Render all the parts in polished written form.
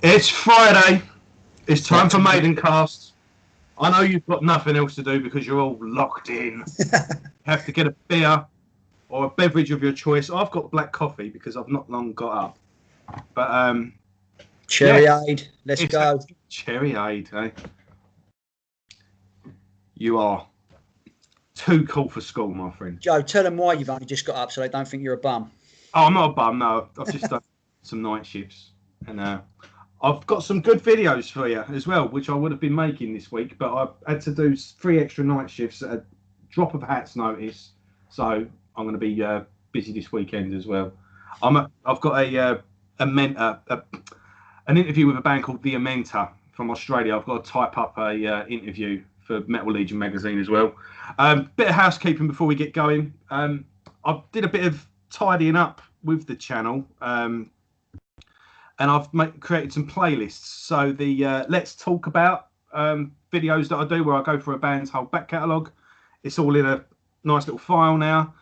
It's Friday. It's time for Maidencast. I know you've got nothing else to do because you're all locked in. You have to get a beer or a beverage of your choice. I've got black coffee because I've not long got up. But Cherryade, let's go. Cherryade, eh? You are too cool for school, my friend. Joe, tell them why you've only just got up so they don't think you're a bum. Oh, I'm not a bum, no. I've just done some night shifts. And I've got some good videos for you as well, which I would have been making this week, but I had to do 3 extra night shifts at a drop of a hat's notice. So I'm going to be busy this weekend as well. I've got an interview with a band called The Amenta from Australia. I've got to type up a interview for Metal Legion magazine as well. Bit of housekeeping before we get going. I did a bit of tidying up with the channel. And I've created some playlists. So the Let's Talk About videos that I do, where I go through a band's whole back catalogue, it's all in a nice little file now.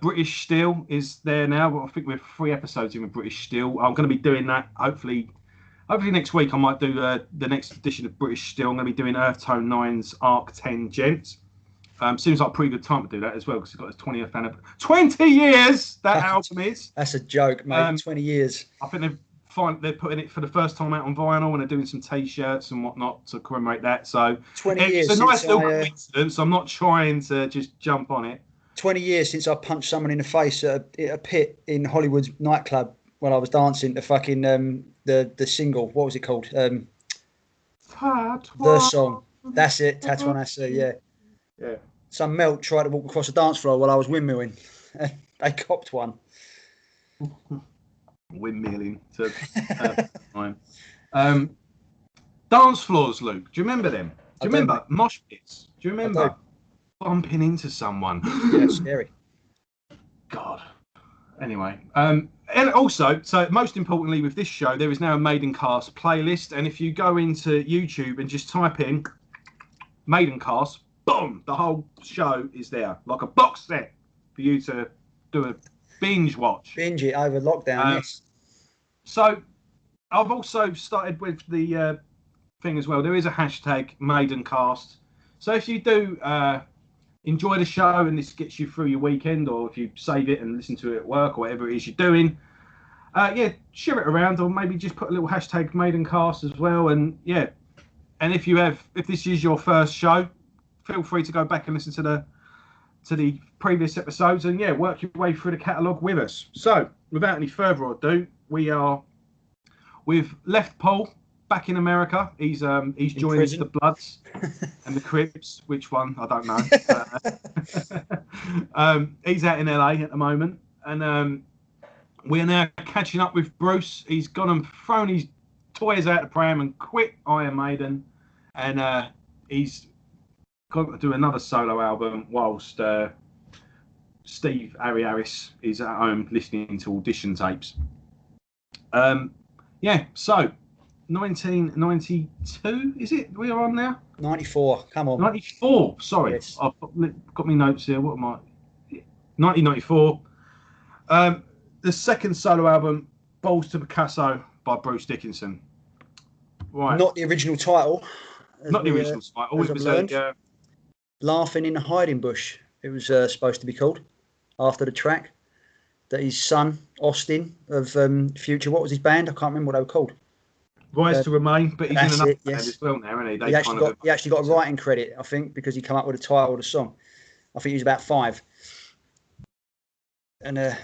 British Steel is there now. Well, I think we're 3 episodes in with British Steel. I'm going to be doing that hopefully next week. I might do the next edition of British Steel. I'm going to be doing Earth Tone 9's Arc 10 Gents. Seems like a pretty good time to do that as well, because it's got its 20th anniversary. 20 years that album is. That's a joke, mate. 20 years. I think they're putting it for the first time out on vinyl, and they're doing some T-shirts and whatnot to commemorate that. So 20 years. It's a nice little coincidence. I'm not trying to just jump on it. 20 years since I punched someone in the face at a pit in Hollywood's nightclub when I was dancing to fucking the single. What was it called? The song. That's it. Tattoo on Acid. Yeah. Yeah. Some melt tried to walk across the dance floor while I was windmilling. They copped one. Windmilling to time. Dance floors, Luke. Do you remember them? Do you remember mosh pits? Do you remember bumping into someone? Yeah, it's scary. God. Anyway, and also, so most importantly with this show, there is now a Maidencast playlist, and if you go into YouTube and just type in Maidencast, boom, the whole show is there, like a box set for you to do a binge watch. Binge it over lockdown, yes. So I've also started with the thing as well. There is a hashtag Maidencast. So if you do enjoy the show and this gets you through your weekend, or if you save it and listen to it at work or whatever it is you're doing, share it around, or maybe just put a little hashtag Maidencast as well. And and if this is your first show, feel free to go back and listen to the previous episodes and work your way through the catalogue with us. So without any further ado, we've left Paul back in America. He's joined the Bloods and the Crips. Which one? I don't know. He's out in LA at the moment, and we're now catching up with Bruce. He's gone and thrown his toys out the pram and quit Iron Maiden, and he's got to do another solo album whilst Steve Harris is at home listening to audition tapes. So 1992, is it? We are on now? 94, come on. 94, sorry. Yes. I've got my notes here. What am I? 1994. The second solo album, Balls to Picasso by Bruce Dickinson. Right. Not the original title. Not the original title. It was Laughing in a Hiding Bush, it was supposed to be called, after the track that his son, Austin, of Future, what was his band? I can't remember what they were called. Rise to Remain, but he's in another band as well now, isn't he? He actually got a writing credit, I think, because he came up with the title of the song. I think he was about 5. And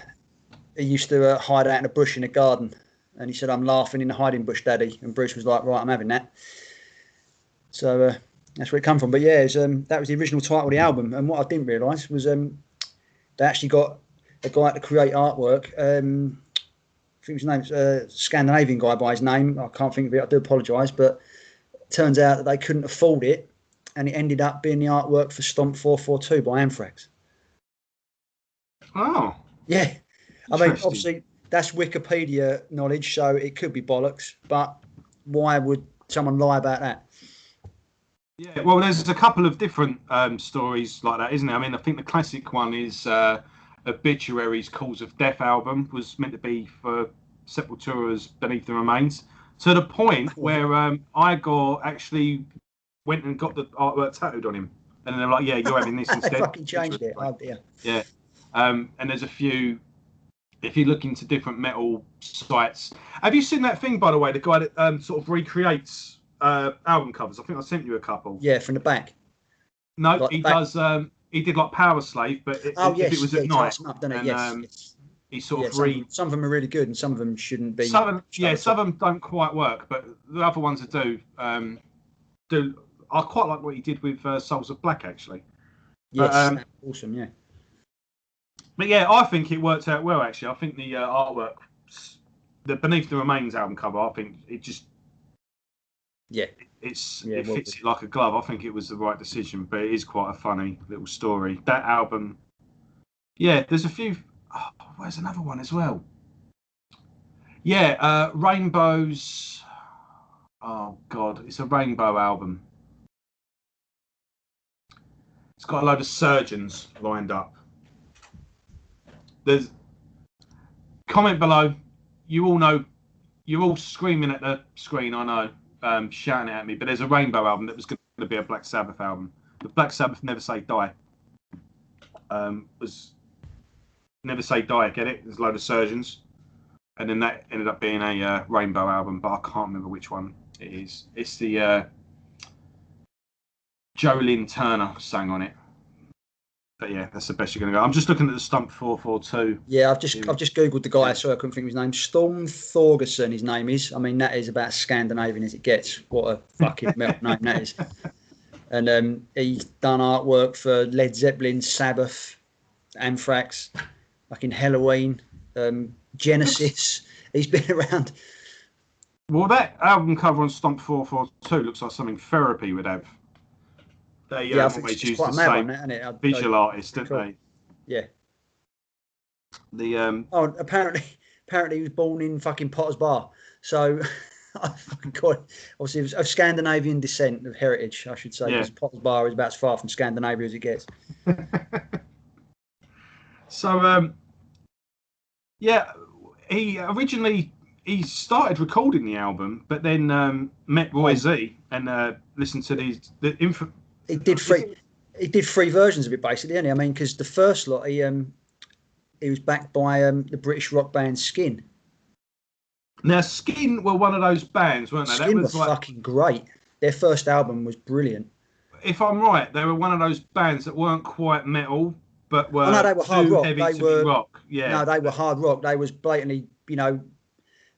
he used to hide out in a bush in a garden. And he said, "I'm laughing in the hiding bush, Daddy." And Bruce was like, "Right, I'm having that." So that's where it come from. But that was the original title of the album. And what I didn't realise was they actually got a guy to create artwork. I think his name's a Scandinavian guy by his name. I can't think of it. I do apologise. But it turns out that they couldn't afford it. And it ended up being the artwork for Stomp 442 by Anthrax. Oh. Yeah. I mean, obviously, that's Wikipedia knowledge, so it could be bollocks. But why would someone lie about that? Yeah, well, there's a couple of different stories like that, isn't there? I mean, I think the classic one is Obituary's Cause of Death album was meant to be for Sepultura's Beneath the Remains. To the point where Igor actually went and got the artwork tattooed on him. And they're like, yeah, you're having this instead. They fucking changed it. Oh, dear. Yeah. And there's a few, if you look into different metal sites. Have you seen that thing, by the way, the guy that sort of recreates album covers? I think I sent you a couple. Yeah, from the back. No, like he does. He did like Power Slave, but if it was at night. Up, and, yes. He sort of some of them are really good, and some of them shouldn't be. Some of them don't quite work, but the other ones that do. I quite like what he did with Souls of Black, actually. Yes, awesome, yeah. But yeah, I think it worked out well, actually. I think the artwork, the Beneath the Remains album cover, I think it just... Yeah. It fits it like a glove. I think it was the right decision, but it is quite a funny little story. That album... Yeah, there's a few... Oh, where's another one as well? Yeah, Rainbows... Oh, God. It's a Rainbow album. It's got a load of surgeons lined up. There's... Comment below. You all know... You're all screaming at the screen, I know, shouting at me, but there's a Rainbow album that was going to be a Black Sabbath album. But Black Sabbath Never Say Die. Was... Never Say Die, get it? There's a load of surgeons. And then that ended up being a Rainbow album, but I can't remember which one it is. It's the Jolene Turner sang on it. But yeah, that's the best you're going to go. I'm just looking at the Stump 442. Yeah, I've just googled the guy. Sorry, I couldn't think of his name. Storm Thorgerson, his name is. I mean, that is about Scandinavian as it gets. What a fucking metal name that is. And he's done artwork for Led Zeppelin, Sabbath, Anthrax, fucking Halloween, Genesis. He's been around. Well, that album cover on Stump 442 looks like something Therapy would have. They always use the same visual artist, don't they? Yeah. The apparently he was born in fucking Potter's Bar. So I fucking got obviously it was of Scandinavian descent, of heritage, I should say, because Potter's Bar is about as far from Scandinavia as it gets. So he started recording the album, but then met Roy Z and listened to He did three versions of it, basically, didn't he? I mean, because the first lot, he was backed by the British rock band Skin. Now, Skin were one of those bands, weren't they? Skin was fucking great. Their first album was brilliant. If I'm right, they were one of those bands that weren't quite metal, but were they were hard rock. Heavy to be rock. Yeah. No, they were hard rock. They was blatantly,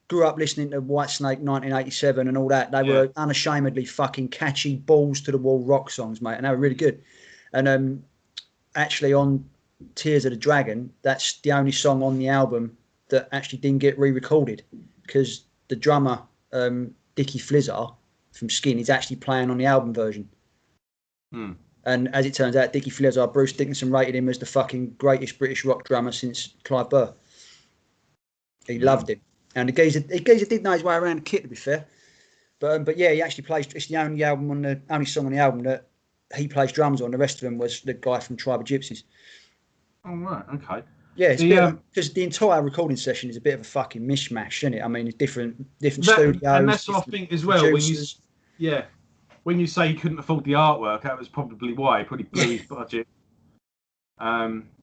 grew up listening to Whitesnake 1987 and all that. They were unashamedly fucking catchy, balls to the wall rock songs, mate, and they were really good. And actually on Tears of the Dragon, that's the only song on the album that actually didn't get re-recorded, because the drummer, Dickie Flizzar from Skin, is actually playing on the album version. And as it turns out, Dickie Flizzar, Bruce Dickinson rated him as the fucking greatest British rock drummer since Clive Burr. He loved him. And the geezer did know his way around the kit, to be fair. But yeah, he actually plays. It's the only song on the album that he plays drums on. The rest of them was the guy from Tribe of Gypsies. Oh right, okay. Yeah, it's because the entire recording session is a bit of a fucking mishmash, isn't it? I mean, it's different studios. And that's what I think as well. When you say he couldn't afford the artwork, that was probably why. He probably blew his budget.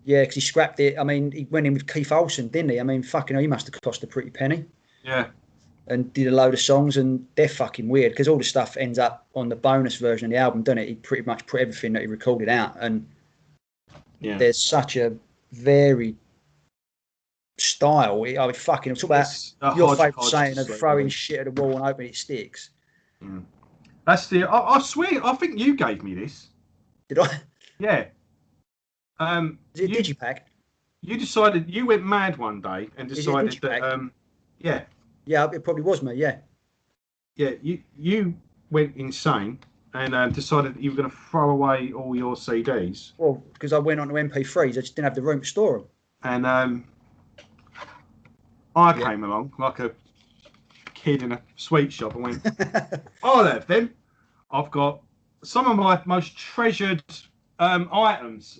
Yeah, because he scrapped it. I mean, he went in with Keith Olsen, didn't he? I mean, fucking hell, he must have cost a pretty penny. Yeah. And did a load of songs, and they're fucking weird, because all the stuff ends up on the bonus version of the album, doesn't it? He pretty much put everything that he recorded out, and there's such a varied style. I mean, fucking, I'm talking about your favourite saying of throwing shit at the wall and hoping it sticks. That's I swear, I think you gave me this. Did I? Yeah. Is it a digipack? You decided, you went mad one day and decided that, Yeah, it probably was me, yeah. Yeah, you went insane and decided that you were going to throw away all your CDs. Well, because I went on to MP3s, I just didn't have the room to store them. And I came along like a kid in a sweet shop and went, I'll have them. I've got some of my most treasured items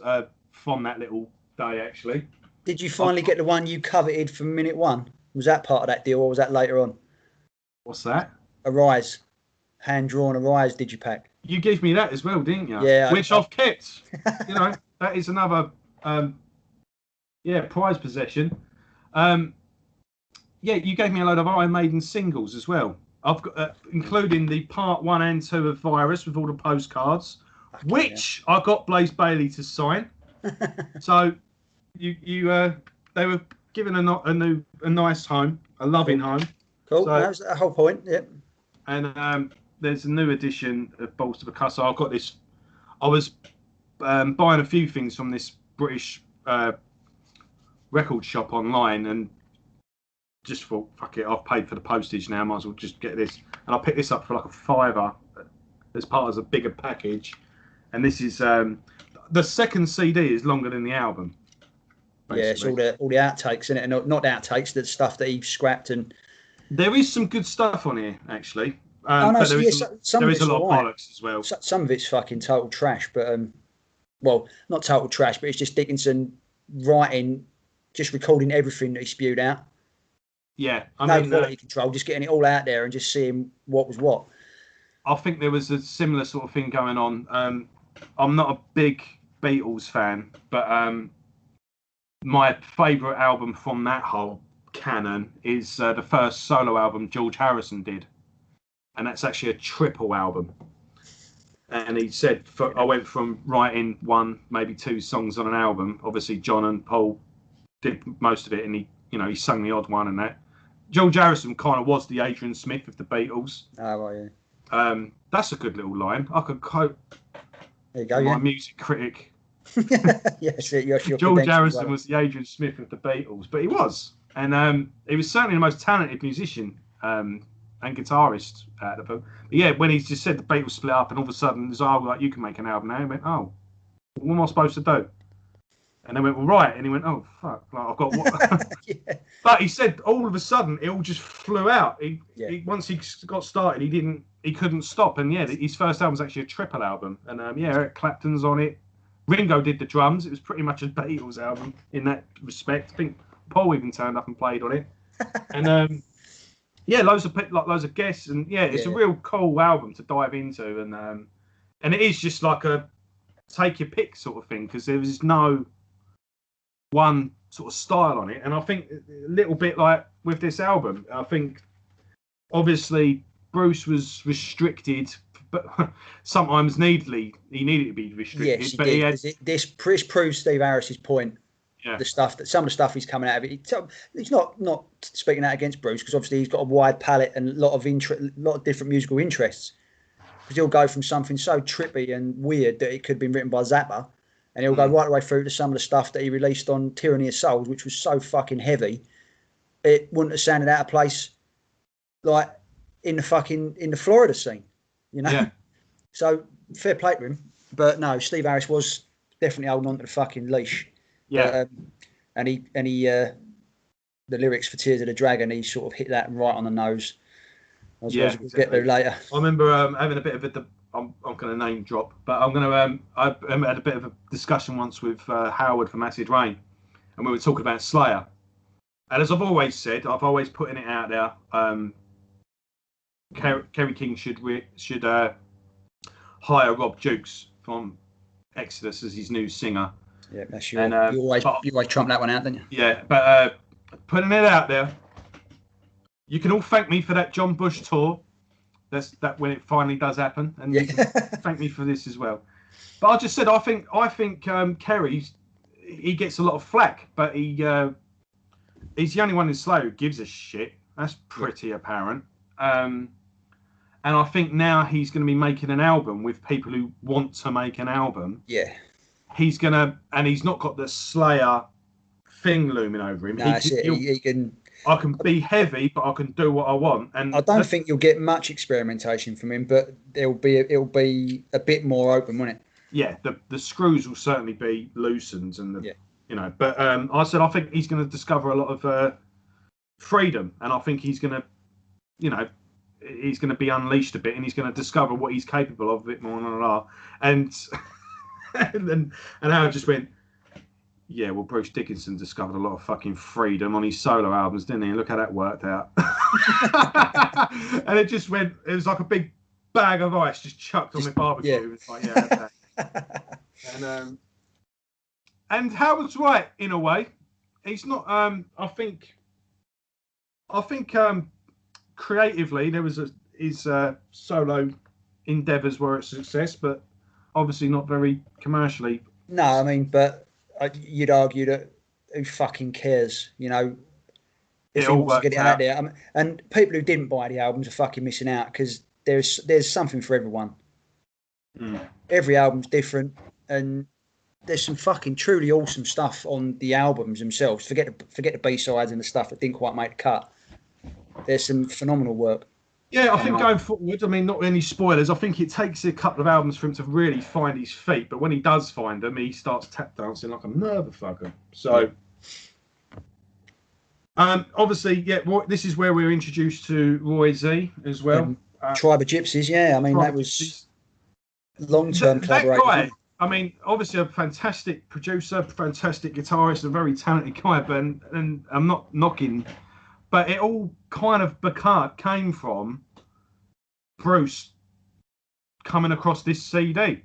from that little day, actually. Did you finally get the one you coveted from minute one? Was that part of that deal, or was that later on? What's that? Arise, hand drawn Arise digipack. You gave me that as well, didn't you? Yeah, which I've kept. You know, that is another prize possession. Yeah, you gave me a load of Iron Maiden singles as well. I've got, including the part 1 and 2 of Virus with all the postcards, which I got Blaze Bailey to sign. So they were given a nice home, a loving home. Cool. So, that was the whole point. Yep. And there's a new edition of Balls to Picasso. I've got this. I was buying a few things from this British record shop online, and just thought, fuck it, I've paid for the postage now, might as well just get this. And I picked this up for like a £5 as part of a bigger package. And this is the second CD is longer than the album. Basically. Yeah, it's all the outtakes, isn't it? Not the outtakes, the stuff that he scrapped. And there is some good stuff on here, actually. But there is a lot of bollocks as well. Some of it's fucking total trash, but well, not total trash, but it's just Dickinson writing, just recording everything that he spewed out. Yeah, no quality control, just getting it all out there and just seeing what was what. I think there was a similar sort of thing going on. I'm not a big Beatles fan, but my favourite album from that whole canon is the first solo album George Harrison did, and that's actually a triple album. And he said, I went from writing 1, maybe 2 songs on an album. Obviously, John and Paul did most of it, and he sung the odd one and that. George Harrison kind of was the Adrian Smith of the Beatles. Oh, well, yeah. That's a good little line. I could quote my music critic. Yes, George Harrison was the Adrian Smith of the Beatles, but he was. And he was certainly the most talented musician and guitarist at the book. But yeah, when he just said the Beatles split up and all of a sudden there's like, you can make an album now. He went, oh, what am I supposed to do? And they went, well, right. And he went, oh, fuck. Like, I've got what? Yeah. But he said all of a sudden it all just flew out. Once he got started, he couldn't stop. And yeah, his first album was actually a triple album. And Eric Clapton's on it. Ringo did the drums. It was pretty much a Beatles album in that respect. I think Paul even turned up and played on it. And loads of guests. And it's a real cool album to dive into. And it is just like a take your pick sort of thing, because there is no one sort of style on it. And I think a little bit like with this album, I think obviously Bruce was restricted, but sometimes he needed to be restricted. Yes, but this proves Steve Harris's point. Yeah. Some of the stuff he's coming out of it. He's not speaking out against Bruce, because obviously he's got a wide palette and a lot of different musical interests. Because he'll go from something so trippy and weird that it could have been written by Zappa, and he'll go right the way through to some of the stuff that he released on Tyranny of Souls, which was so fucking heavy, it wouldn't have sounded out of place, like in the Florida scene, you know. Yeah. So fair play to him, but no, Steve Harris was definitely holding on to the fucking leash. Yeah. And he the lyrics for Tears of the Dragon, he sort of hit that right on the nose. We'll get there later. I remember having a bit of I'm going to name drop, but I'm going to. I had a bit of a discussion once with Howard from Acid Rain, and we were talking about Slayer. And as I've always said, I've always putting it out there. Kerry King should hire Rob Dukes from Exodus as his new singer. Yeah, that's you. And, you always trump that one out, don't you? Yeah, but putting it out there. You can all thank me for that John Bush tour. That's that when it finally does happen, and you can thank me for this as well. But I just said I think Kerry, he gets a lot of flack, but he's the only one in Slayer who gives a shit. That's pretty apparent. And I think now he's going to be making an album with people who want to make an album. Yeah. He's not got the Slayer thing looming over him. No, he can. I can be heavy, but I can do what I want. And I don't think you'll get much experimentation from him, but it'll be a bit more open, won't it? Yeah, the screws will certainly be loosened, and But I said I think he's going to discover a lot of freedom, and I think he's going to, he's going to be unleashed a bit, and he's going to discover what he's capable of a bit more. And Howard just went, yeah, well, Bruce Dickinson discovered a lot of fucking freedom on his solo albums, didn't he? Look how that worked out. And it just went. It was like a big bag of ice just chucked on my barbecue. Yeah. It was like, yeah, okay. And Howard's right in a way. He's not. I think creatively there was his solo endeavours were a success, but obviously not very commercially. No, I mean, but you'd argue that who fucking cares, you know? If he wants to get it out there, and people who didn't buy the albums are fucking missing out because there's something for everyone. Every album's different, and there's some fucking truly awesome stuff on the albums themselves. Forget the B-sides and the stuff that didn't quite make the cut. There's some phenomenal work. Yeah, I think going forward, I mean, not any spoilers. I think it takes a couple of albums for him to really find his feet, but when he does find them, he starts tap dancing like a motherfucker. So, obviously, this is where we're introduced to Roy Z as well. Tribe of Gypsies, yeah. I mean, that was long-term collaboration. That guy, I mean, obviously a fantastic producer, fantastic guitarist, a very talented guy, but and I'm not knocking, but it all kind of came from Bruce coming across this CD.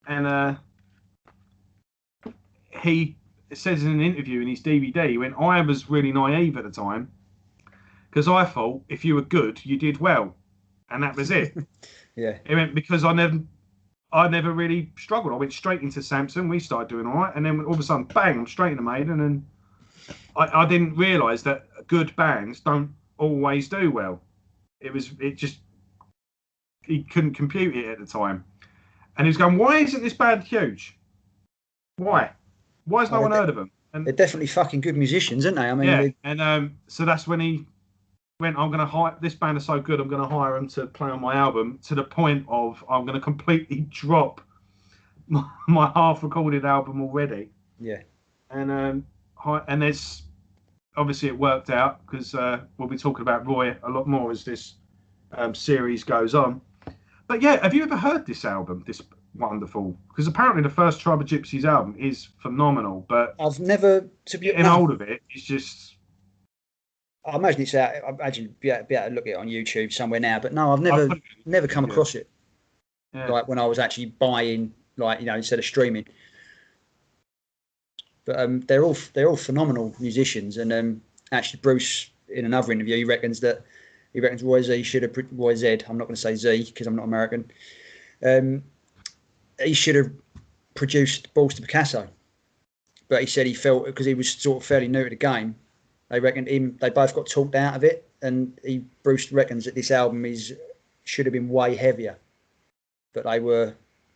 And he says in an interview in his DVD, he went, I was really naive at the time because I thought if you were good, you did well. And that was it. Yeah. He went, because I never really struggled. I went straight into Samson. We started doing all right. And then all of a sudden, bang, I'm straight into Maiden. And I didn't realise that good bands don't always do well. He couldn't compute it at the time. And he was going, why isn't this band huge? Why? Why has no one heard of them? And they're definitely fucking good musicians, aren't they? I mean, yeah. And so that's when he went, I'm going to hire, this band is so good, I'm going to hire them to play on my album, to the point of I'm going to completely drop my half-recorded album already. Yeah. And there's, obviously it worked out, because we'll be talking about Roy a lot more as this series goes on. But yeah, have you ever heard this album, this wonderful? Because apparently the first Tribe of Gypsies album is phenomenal, but I've never, to be getting hold of it, it's just... I imagine it's out. I imagine be able to look at it on YouTube somewhere now. But no, I've never come across it. Yeah. Like when I was actually buying, like, you know, instead of streaming. But they're all phenomenal musicians. And actually, Bruce in another interview, he reckons Roy Z should have Roy Z. I'm not going to say Z because I'm not American. He should have produced Balls to Picasso. But he said he felt because he was sort of fairly new to the game. They reckoned they both got talked out of it, and Bruce reckons that this album should have been way heavier. But they were,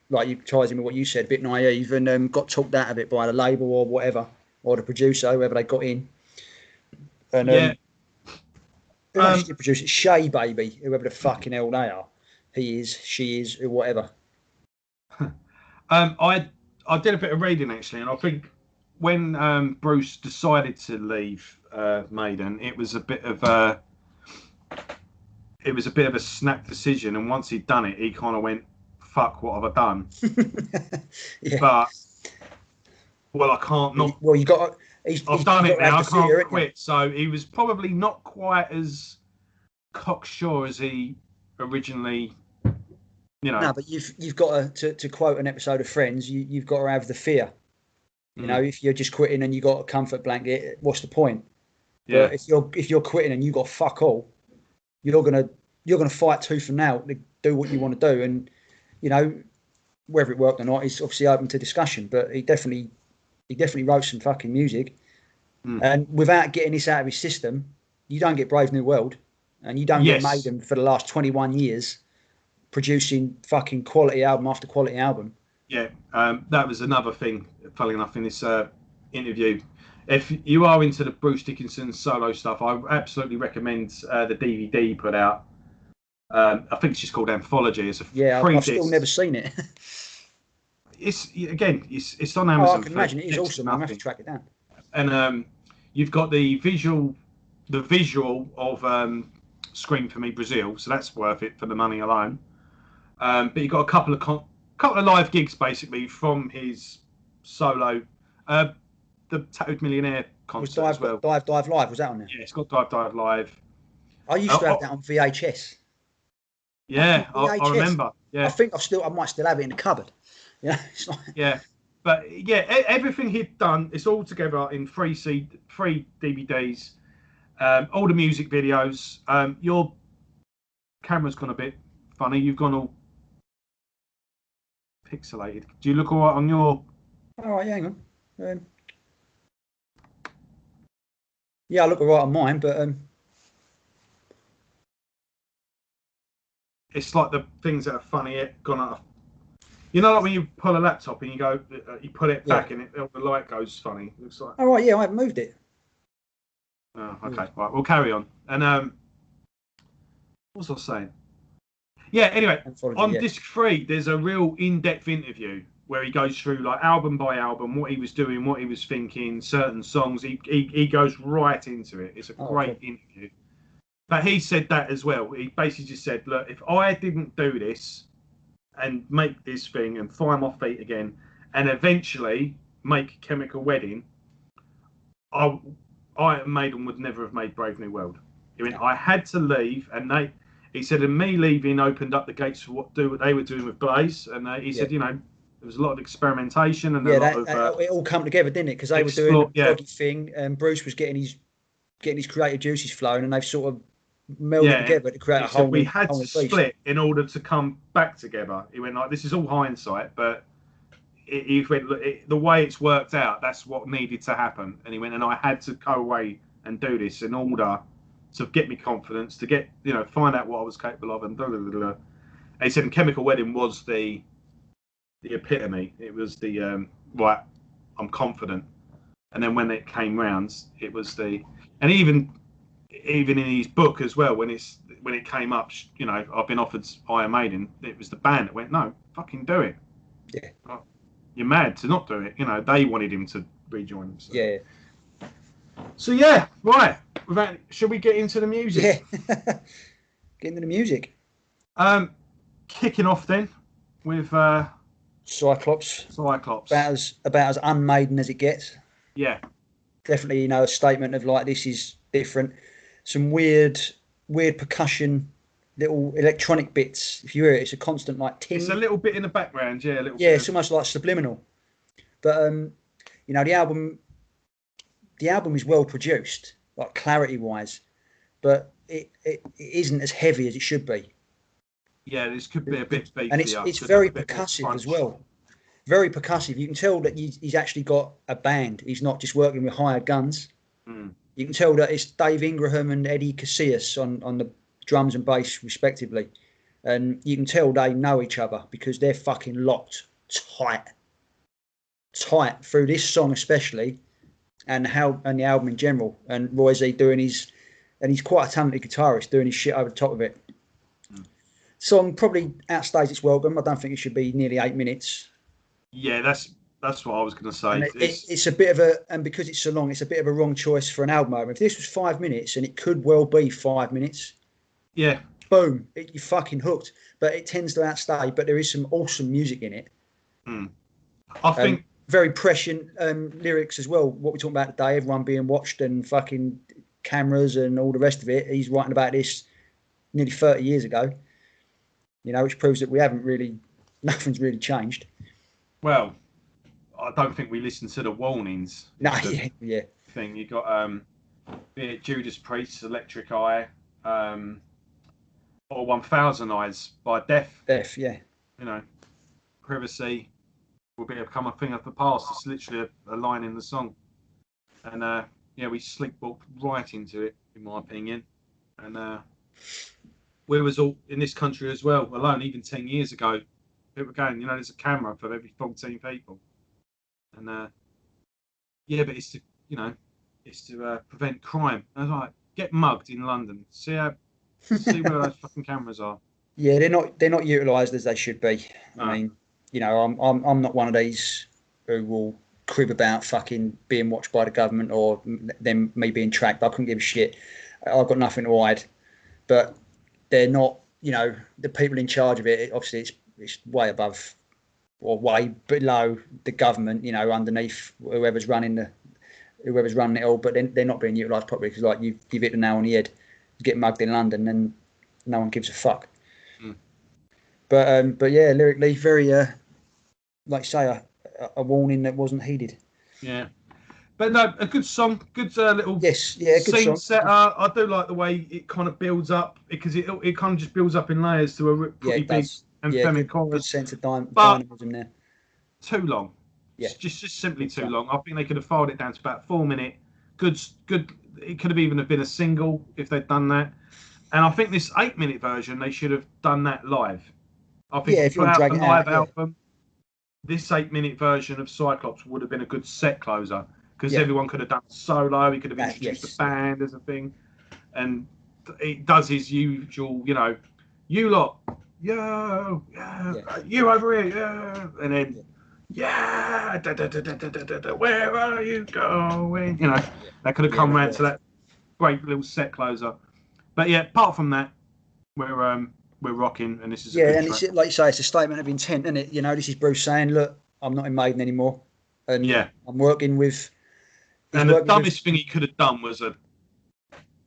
like, you ties in with what you said, a bit naive, and got talked out of it by the label or whatever, or the producer, whoever they got in. And who actually produced it? Shay Baby, whoever the fucking hell they are. He is, she is, or whatever. I did a bit of reading actually, and I think when Bruce decided to leave Maiden, it was a bit of a snap decision, and once he'd done it, he kind of went, "Fuck, what have I done?" Yeah. But I can't not. Well, you got. I've done it now. I can't quit. So he was probably not quite as cocksure as he originally. You know. No, but you've got to quote an episode of Friends. You've got to have the fear. You know, if you're just quitting and you got a comfort blanket, what's the point? Yeah. But if you're quitting and you got fuck all, you're gonna fight tooth and nail to do what you want to do. And you know, whether it worked or not is obviously open to discussion. But he definitely wrote some fucking music. And without getting this out of his system, you don't get Brave New World, and you don't get Maiden for the last 21 years producing fucking quality album after quality album. Yeah, that was another thing, funnily enough, in this interview. If you are into the Bruce Dickinson solo stuff, I absolutely recommend the DVD he put out. I think it's just called Anthology. It's I've still never seen it. It's on Amazon. I can imagine it is awesome. I'm going to have to track it down. And you've got the visual of Scream for Me Brazil, so that's worth it for the money alone. But you've got a couple of live gigs basically from his solo, the Tattooed Millionaire concert as well. Dive Live, was that on there? Yeah, it's got Dive Live. I used to have that on VHS. Yeah, I remember. Yeah, I think I might still have it in the cupboard. Yeah, it's like... yeah, but yeah, everything he'd done, it's all together in three DVDs. All the music videos. Your camera's gone a bit funny. You've gone all pixelated. Do you look all right on your? All right, hang on. Yeah, I look all right on mine, but it's like the things that are funny gone up. You know, like when you pull a laptop and you go, you pull it back and the light goes funny. It looks like. All right, yeah, I haven't moved it. Oh, okay, right, we'll carry on. And what was I saying? Yeah, anyway, on disc 3, there's a real in-depth interview where he goes through like album by album, what he was doing, what he was thinking, certain songs. He goes right into it. It's a great interview. But he said that as well. He basically just said, look, if I didn't do this and make this thing and find my feet again and eventually make Chemical Wedding, I and Maiden would never have made Brave New World. He went, I had to leave, and he said, and me leaving opened up the gates for what they were doing with Blaze. And he said, you know, there was a lot of experimentation and a lot of it all come together, didn't it? Because they were doing the proggy thing, and Bruce was getting his creative juices flowing, and they've sort of melded together to create a whole. We had to split in order to come back together. He went like, this is all hindsight, but he went, look, the way it's worked out, that's what needed to happen. And he went, and I had to go away and do this in order to get me confidence, to get, you know, find out what I was capable of, and blah, blah, blah, blah. And he said, Chemical Wedding was the epitome. It was the right, I'm confident. And then when it came round, it was and even in his book as well, when it came up, you know, I've been offered Iron Maiden, it was the band that went, no, fucking do it. Yeah. Like, you're mad to not do it. You know, they wanted him to rejoin them. So. Yeah. So yeah, right. Should we get into the music? Yeah. Get into the music. Kicking off then with Cyclops. Cyclops. About as un-Maiden as it gets. Yeah. Definitely, you know, a statement of like, this is different. Some weird percussion, little electronic bits. If you hear it, it's a constant like ting. It's a little bit in the background, yeah. It's almost like subliminal. But you know, the album is well produced, like clarity wise, but it isn't as heavy as it should be. Yeah, this could be a bit beefier. And it's very percussive as well. Very percussive. You can tell that he's actually got a band. He's not just working with hired guns. Mm. You can tell that it's Dave Ingraham and Eddie Casillas on the drums and bass, respectively. And you can tell they know each other because they're fucking locked tight through this song especially, and the album in general. And Roy Z he's quite a talented guitarist doing his shit over the top of it. Mm. Song probably outstays its welcome. I don't think it should be nearly 8 minutes. Yeah, that's what I was going to say. It's a bit of and because it's so long, it's a bit of a wrong choice for an album opener. If this was 5 minutes, and it could well be 5 minutes, yeah, boom, you're fucking hooked. But it tends to outstay. But there is some awesome music in it. Mm. I think very prescient lyrics as well. What we're talking about today, everyone being watched and fucking cameras and all the rest of it. He's writing about this nearly 30 years ago. You know, which proves that nothing's really changed. Well, I don't think we listened to the warnings. No, yeah. Thing you got, be it Judas Priest's Electric Eye, or 1000 Eyes by Death. Death, yeah. You know, privacy will become a thing of the past. It's literally a line in the song, and we sleepwalked right into it, in my opinion. And we was all in this country as well, alone even 10 years ago. People were going, you know, there's a camera for every 14 people. And but it's to prevent crime. I was like, get mugged in London. See where those fucking cameras are. Yeah, they're not utilised as they should be. No. I mean, you know, I'm not one of these who will crib about fucking being watched by the government or them me being tracked. I couldn't give a shit. I've got nothing to hide. But they're not, you know, the people in charge of it. Obviously, it's way above or way below the government, you know, underneath whoever's running it all, but they're not being utilised properly because, like, you've hit the nail on the head. get mugged in London, and no one gives a fuck. Mm. But yeah, lyrically, very like you say, a warning that wasn't heeded. Yeah. But no, a good song, good little Good scene song. setter. I do like the way it kind of builds up, because it kind of just builds up in layers to a pretty big anthemic chorus. Good sense of but dynamism there. Too long. Yeah, just simply too long. I think they could have filed it down to about 4 minute. Good. It could have even been a single if they'd done that. And I think this 8-minute version, they should have done that live. I think if you want to drag it live out, album, this 8-minute version of Cyclops would have been a good set closer, because everyone could have done solo. He could have introduced the band as a thing, and it does his usual, you lot, you over here, and then where are you going? That could have come round to that great little set closer. But yeah, apart from that, we're rocking, and this is a good track. It's like you say, it's a statement of intent, isn't it? This is Bruce saying, "Look, I'm not in Maiden anymore, and I'm working with." And the dumbest thing he could have done was a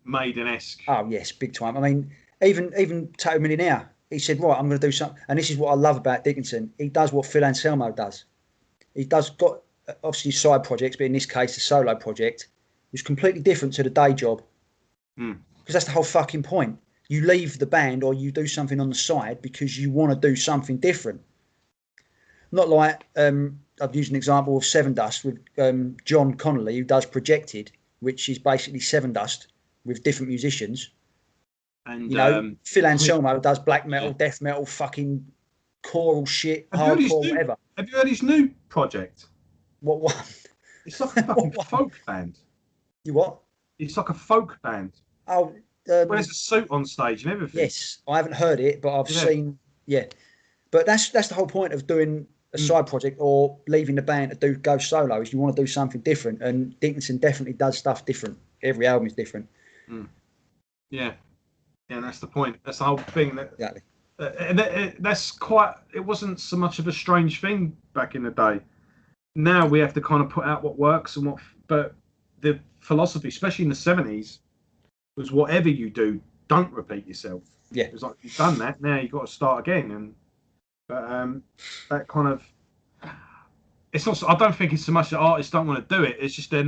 Maiden-esque. Oh yes, big time. I mean, even Tattoo Millionaire, he said, "Right, I'm going to do something." And this is what I love about Dickinson. He does what Phil Anselmo does. He does got obviously side projects, but in this case, the solo project was completely different to the day job. Because that's the whole fucking point. You leave the band or you do something on the side because you want to do something different. Not like I've used an example of Seven Dust with John Connolly, who does Projected, which is basically Seven Dust with different musicians. And Phil Anselmo does black metal, death metal, fucking choral shit, hardcore, whatever. Have you heard his new project? What one? It's like a fucking folk band. You what? It's like a folk band. Oh, there's a suit on stage and everything. Yes, I haven't heard it, but I've seen. Yeah, but that's the whole point of doing a side project or leaving the band to go solo. Is you want to do something different, and Dickinson definitely does stuff different. Every album is different. Yeah, that's the point. That's the whole thing. Exactly. That's quite. It wasn't so much of a strange thing back in the day. Now we have to kind of put out what works and what. But the philosophy, especially in the 70s, was whatever you do, don't repeat yourself. Yeah, it's like you've done that. Now you've got to start again, but that kind of. It's not. I don't think it's so much that artists don't want to do it. It's just they're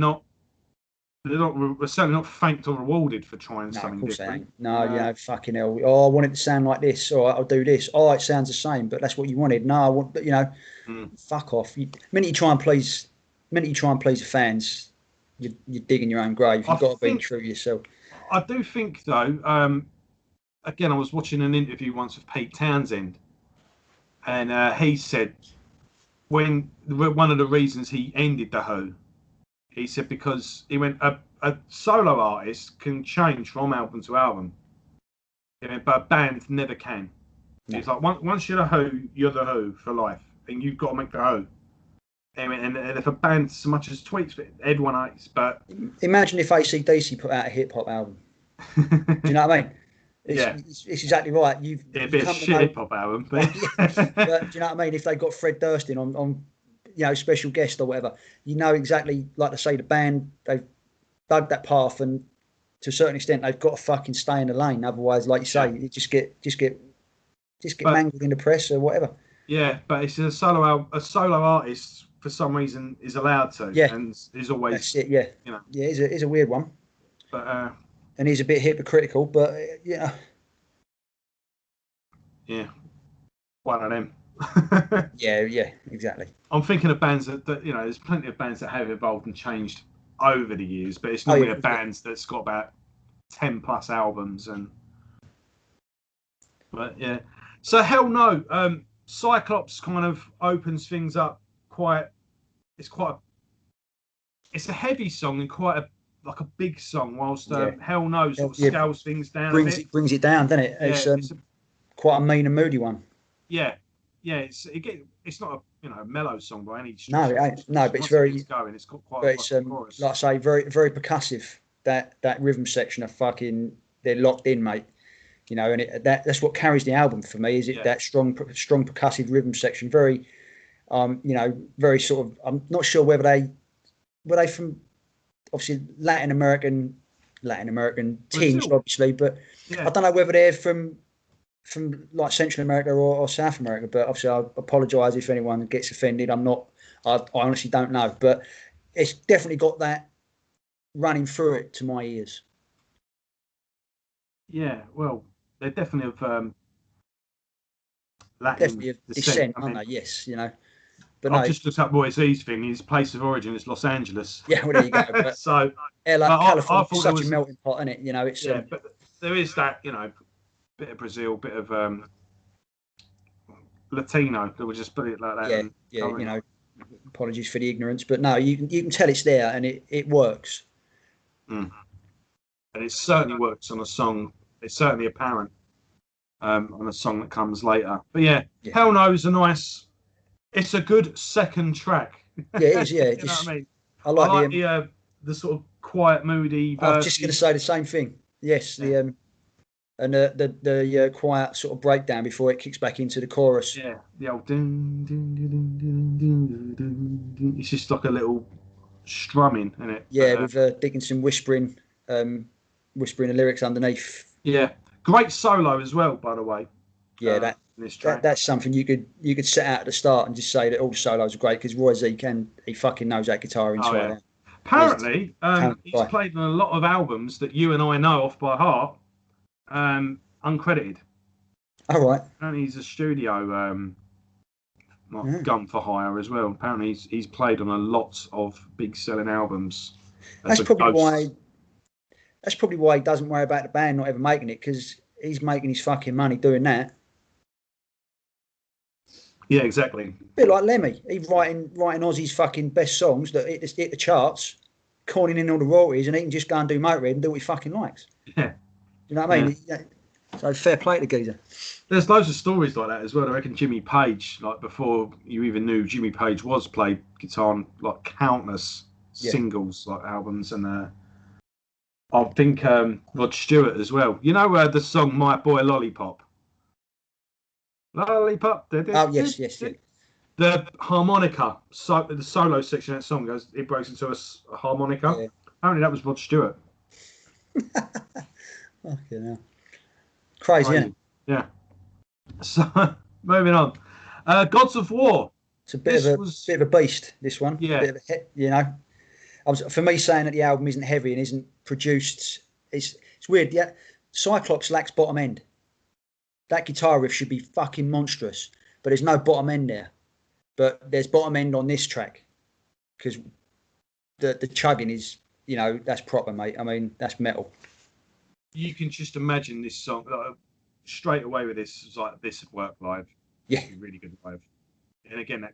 certainly not thanked or rewarded for trying something different. No, fucking hell. Oh, I want it to sound like this. All right, I'll do this. Oh, it sounds the same, but that's what you wanted. No, I want, fuck off. The minute you try and please the fans, you're digging your own grave. You've got to be true to yourself. I do think, though, again, I was watching an interview once with Pete Townsend, and he said one of the reasons he ended The Who, he said because he went, a solo artist can change from album to album, but a band never can. No. It's like once you're The Who, you're The Who for life, and you've got to make The Who. And if a band so much as tweaks it, everyone hates. But imagine if AC/DC put out a hip hop album. Do you know what I mean? It's exactly right. It'd be a shit hip hop album, but do you know what I mean? If they got Fred Durstin on special guest or whatever, exactly, like I say, the band, they've dug that path, and to a certain extent they've got to fucking stay in the lane. Otherwise, like you say, you just get mangled in the press or whatever. Yeah, but it's a solo artist for some reason is allowed to, and is always. That's it, yeah. Yeah, it's a weird one. But and he's a bit hypocritical, but yeah, one of them. yeah, exactly. I'm thinking of bands that there's plenty of bands that have evolved and changed over the years, but it's normally a band that's got about 10 plus albums, but yeah. So Hell No, Cyclops kind of opens things up it's a heavy song and quite a big song, whilst Hell No sort of scales things down brings it down, doesn't it? It's quite a mean and moody one. It's not a mellow song by any stretch. No, it ain't. No, but it's very going. It's got quite a chorus. Like I say, very very percussive. That rhythm section of they're locked in, mate. And that's what carries the album for me. Is it that strong percussive rhythm section? Very, very sort of. I'm not sure whether they were from obviously Latin American Latin American Brazil. tinged, obviously, but Yeah. I don't know whether they're from like Central America or South America. But obviously, I apologise if anyone gets offended. I'm not. I honestly don't know, but it's definitely got that running through it to my ears. Yeah, well, they're definitely of Latin Definitely a descent. descent, aren't they? Yes, you know. But I've no, just looked up Roy Z's thing. His place of origin is Los Angeles. yeah, well, there you go. But So, LA, I California is thought there such a was, melting pot, isn't it? You know, it's yeah, but there is that, bit of Brazil, bit of Latino. We'll just put it like that. yeah, And yeah. You know, apologies for the ignorance, but no, you can tell it's there and it works. and it certainly works on a song. It's certainly apparent on a song that comes later. But yeah, Hell No's a nice. It's a good second track. Yeah, it is. Yeah, You know what I mean? I like the sort of quiet, moody. I was just going to say the same thing. Yes, the quiet sort of breakdown before it kicks back into the chorus. Yeah, the old dun, dun, dun, dun, dun, dun, dun, dun. It's just like a little strumming, isn't it? Yeah, with Dickinson whispering the lyrics underneath. Yeah, great solo as well, by the way. Yeah, that's something you could set out at the start and just say that all the solos are great because Roy Z he fucking knows that guitar inside out. Apparently, he's played on a lot of albums that you and I know off by heart, uncredited. All right. Apparently, he's a studio gun for hire as well. Apparently, he's played on a lot of big selling albums. That's probably why he doesn't worry about the band not ever making it because he's making his fucking money doing that. Yeah, exactly. A bit like Lemmy. He's writing Ozzy's fucking best songs that hit the charts, calling in all the royalties, and he can just go and do Motorhead and do what he fucking likes. Yeah. You know what I mean? Yeah. So fair play to geezer. There's loads of stories like that as well. I reckon Jimmy Page, like before you even knew Jimmy Page played guitar on like countless singles, like albums, and I think Rod Stewart as well. You know the song "My Boy Lollipop." Lollipop. Oh yes. The harmonica, the solo section of that song it breaks into a harmonica. Yeah. Apparently that was Rod Stewart. Okay, now. Crazy, isn't it? Yeah. So moving on, Gods of War. It's a bit of a beast. This one, yeah. For me saying that the album isn't heavy and isn't produced, it's weird. Yeah, Cyclops lacks bottom end. That guitar riff should be fucking monstrous, but there's no bottom end there. But there's bottom end on this track because the chugging is, that's proper, mate. I mean, that's metal. You can just imagine this song straight away with this. It's like this would work live. Yeah, really good live. And again, that.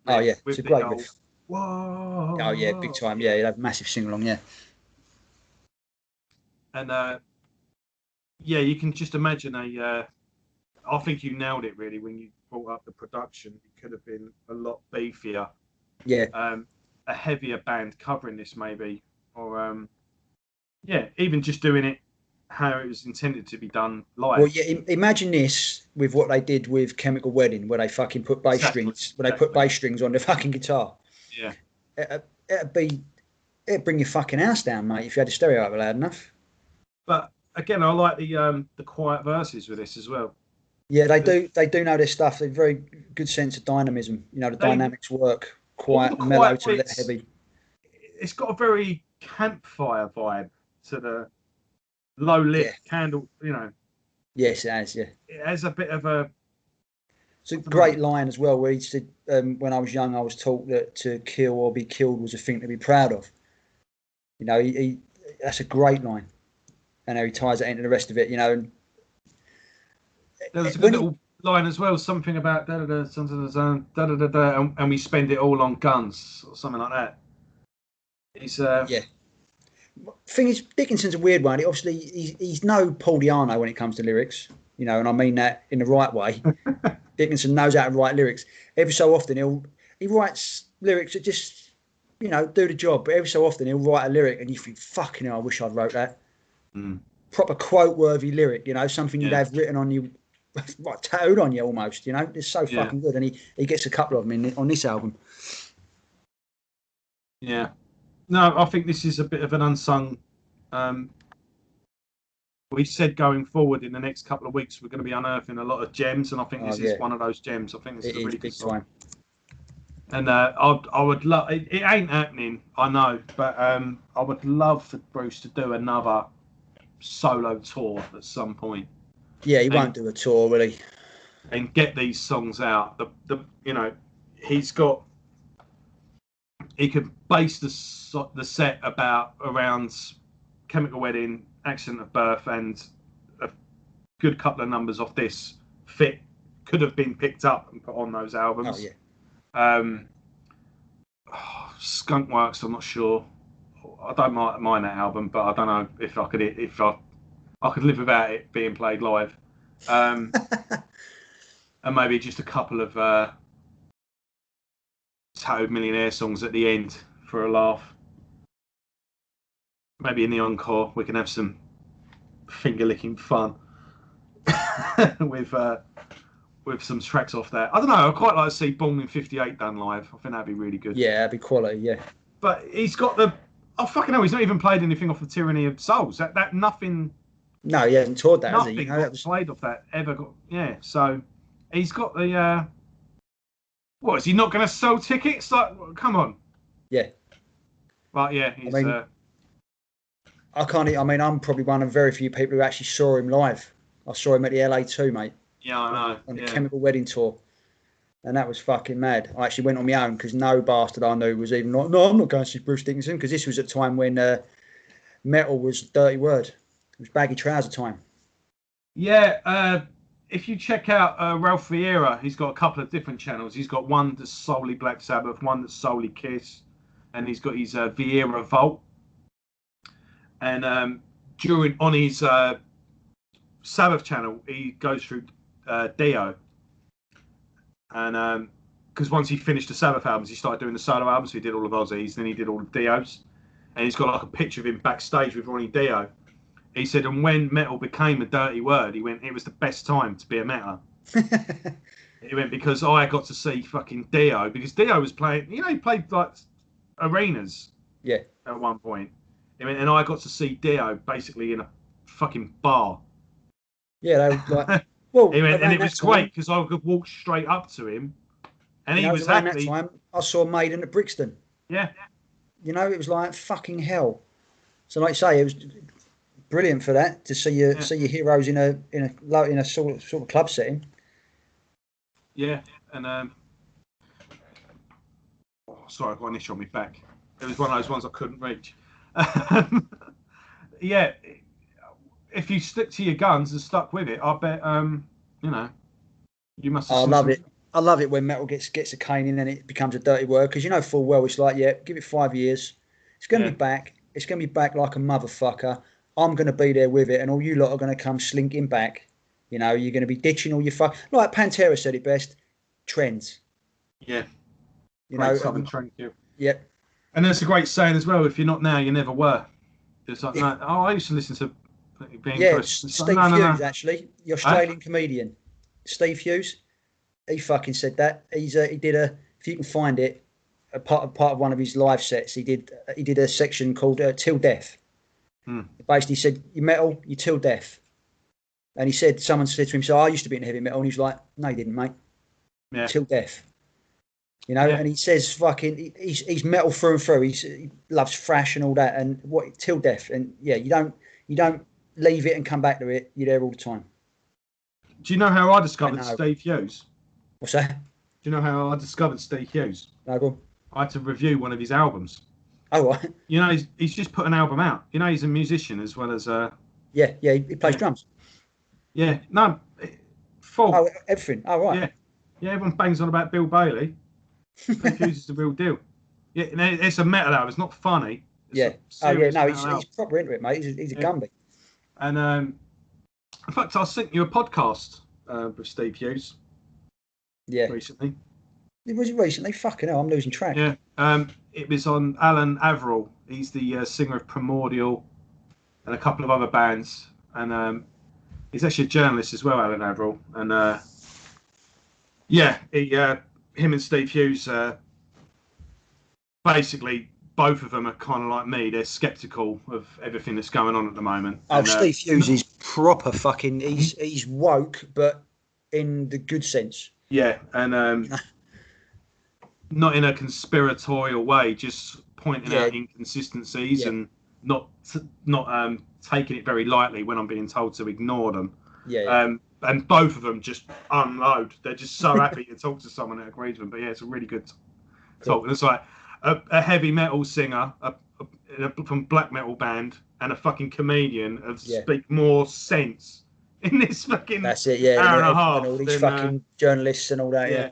Oh yeah, it's a great riff. Whoa! Oh yeah, big time. Yeah, you'd have massive sing along. Yeah. And you can just imagine I think you nailed it really when you brought up the production. It could have been a lot beefier. Yeah. A heavier band covering this maybe, or even just doing it how it was intended to be done live. Well, yeah, imagine this with what they did with Chemical Wedding, where they fucking put bass strings, they put bass strings on the fucking guitar. Yeah. It'd bring your fucking house down, mate, if you had a stereo up loud enough. But again, I like the quiet verses with this as well. Yeah, they do know their stuff. They've very good sense of dynamism. The dynamics work quiet, mellow to heavy. It's got a very campfire vibe to the low lit candle. Yes, it has. Yeah, it has a bit of a. It's a great line as well, where he said, "When I was young, I was taught that to kill or be killed was a thing to be proud of." That's a great line, and how he ties it into the rest of it. And there's a good little line as well, something about da da da da da, and we spend it all on guns or something like that. It's Thing is, Dickinson's a weird one. He's no Paul Di'Anno when it comes to lyrics, and I mean that in the right way. Dickinson knows how to write lyrics. Every so often he writes lyrics that just do the job. But every so often he'll write a lyric and you think, fucking hell, I wish I'd wrote that. Proper quote worthy lyric, something you'd have written on you, like tattooed on you almost. It's so fucking good, and he gets a couple of them on this album. Yeah. No, I think this is a bit of an unsung. We said going forward in the next couple of weeks we're going to be unearthing a lot of gems, and I think this is one of those gems. I think this is a really good song. Time. And I would love. It ain't happening, I know, but I would love for Bruce to do another solo tour at some point. Yeah, he won't do a tour, will he? And get these songs out. He could base the set around Chemical Wedding, Accident of Birth, and a good couple of numbers off this could have been picked up and put on those albums. Oh yeah. Skunkworks, I'm not sure. I don't mind that album, but I don't know if I could live without it being played live. And maybe just a couple of Tattooed Millionaire songs at the end for a laugh. Maybe in the encore we can have some finger licking fun with some tracks off that. I don't know. I'd quite like to see Born in '58 done live. I think that'd be really good. Yeah, that'd be quality. Yeah. But he's got the. Oh fucking hell! He's not even played anything off the Tyranny of Souls. That nothing. No, he hasn't toured that. Nothing has he? got played off that ever got. Yeah. So he's got the. What is he not going to sell tickets? Like, come on. Yeah. But yeah, he's. I can't. I mean, I'm probably one of very few people who actually saw him live. I saw him at the LA2, mate. Yeah, I know. On the Chemical Wedding tour. And that was fucking mad. I actually went on my own because no bastard I knew was even like, no, I'm not going to see Bruce Dickinson, because this was at a time when metal was a dirty word. It was baggy trouser time. Yeah, if you check out Ralph Vieira, he's got a couple of different channels. He's got one that's solely Black Sabbath, one that's solely Kiss, and he's got his Vieira Vault. And on his Sabbath channel, he goes through Dio. And because once he finished the Sabbath albums, he started doing the solo albums. So he did all of Ozzy's, then he did all of Dio's. And he's got like a picture of him backstage with Ronnie Dio. He said, and when metal became a dirty word, he went, it was the best time to be a metaler. He went, because I got to see fucking Dio, because Dio was playing, he played like arenas at one point. He went, and I got to see Dio basically in a fucking bar. Yeah, they were like, well, he went, and it was great because I could walk straight up to him, and he was happy. That time, I saw Maiden at Brixton. Yeah. It was like fucking hell. So, like I say, it was brilliant for that to see your heroes in a sort of club setting. Yeah, and sorry, I got an issue on my back. It was one of those ones I couldn't reach. Yeah, if you stick to your guns and stuck with it, I bet you must. I love it. I love it when metal gets a caning and it becomes a dirty word, because full well it's like, yeah, give it 5 years, it's going to be back. It's going to be back like a motherfucker. I'm going to be there with it, and all you lot are going to come slinking back. You're going to be ditching all your like Pantera said it best, trends. Yeah. Southern trend. Yeah. Yep. And there's a great saying as well: if you're not now, you never were. It's like, no, I used to listen to. Steve Hughes, actually, the Australian comedian, Steve Hughes. He fucking said that. He did if you can find it, a part of one of his live sets. He did a section called Till Death. He basically said, you metal, you till death. And he said, someone said to him, so I used to be in heavy metal, and he was like, no, you didn't, mate. Yeah. Till death. And he says, fucking, he's metal through and through. He loves thrash and all that, and till death. And yeah, you don't leave it and come back to it. You're there all the time. Do you know how I discovered Steve Hughes? What's that? Do you know how I discovered Steve Hughes? No, go on. I had to review one of his albums. Oh, right. He's just put an album out. He's a musician as well as Yeah, he plays drums. Yeah, no, full. Oh, everything. Oh, right. Yeah, everyone bangs on about Bill Bailey. Steve Hughes is the real deal. Yeah, it's a metal album. It's not funny. It's he's proper into it, mate. He's a Gumby. And in fact, I sent you a podcast with Steve Hughes. Yeah. Recently. It was recently. Fucking hell, I'm losing track. Yeah. It was on Alan Averill. He's the singer of Primordial and a couple of other bands. And he's actually a journalist as well, Alan Averill. And him and Steve Hughes basically both of them are kind of like me. They're sceptical of everything that's going on at the moment. Oh, And, Steve Hughes is proper fucking. He's woke, but in the good sense. Yeah, and not in a conspiratorial way, just pointing out inconsistencies and not taking it very lightly when I'm being told to ignore them. And both of them just unload. They're just so happy to talk to someone that agrees with them. But yeah, it's a really good talk. And it's like a heavy metal singer from black metal band and a fucking comedian speak more sense in this fucking that's it, hour and a half. And all these fucking journalists and all that, yeah.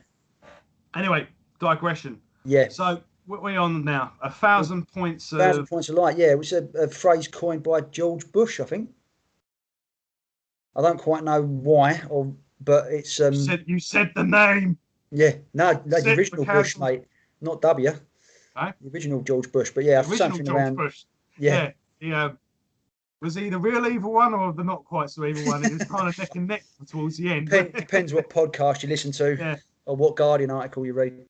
Anyway, digression. Yeah. So what we're on now? 1,000 points. 1,000 points of light. Yeah, it was a phrase coined by George Bush, I think. I don't quite know why, but it's. You said the name. Yeah, no, the original Bush, mate, not W. Right? The original George Bush, but yeah, something George around. Bush. Yeah. Was he the real evil one or the not quite so evil one? It was kind of neck and neck towards the end. Depends what podcast you listen to or what Guardian article you read.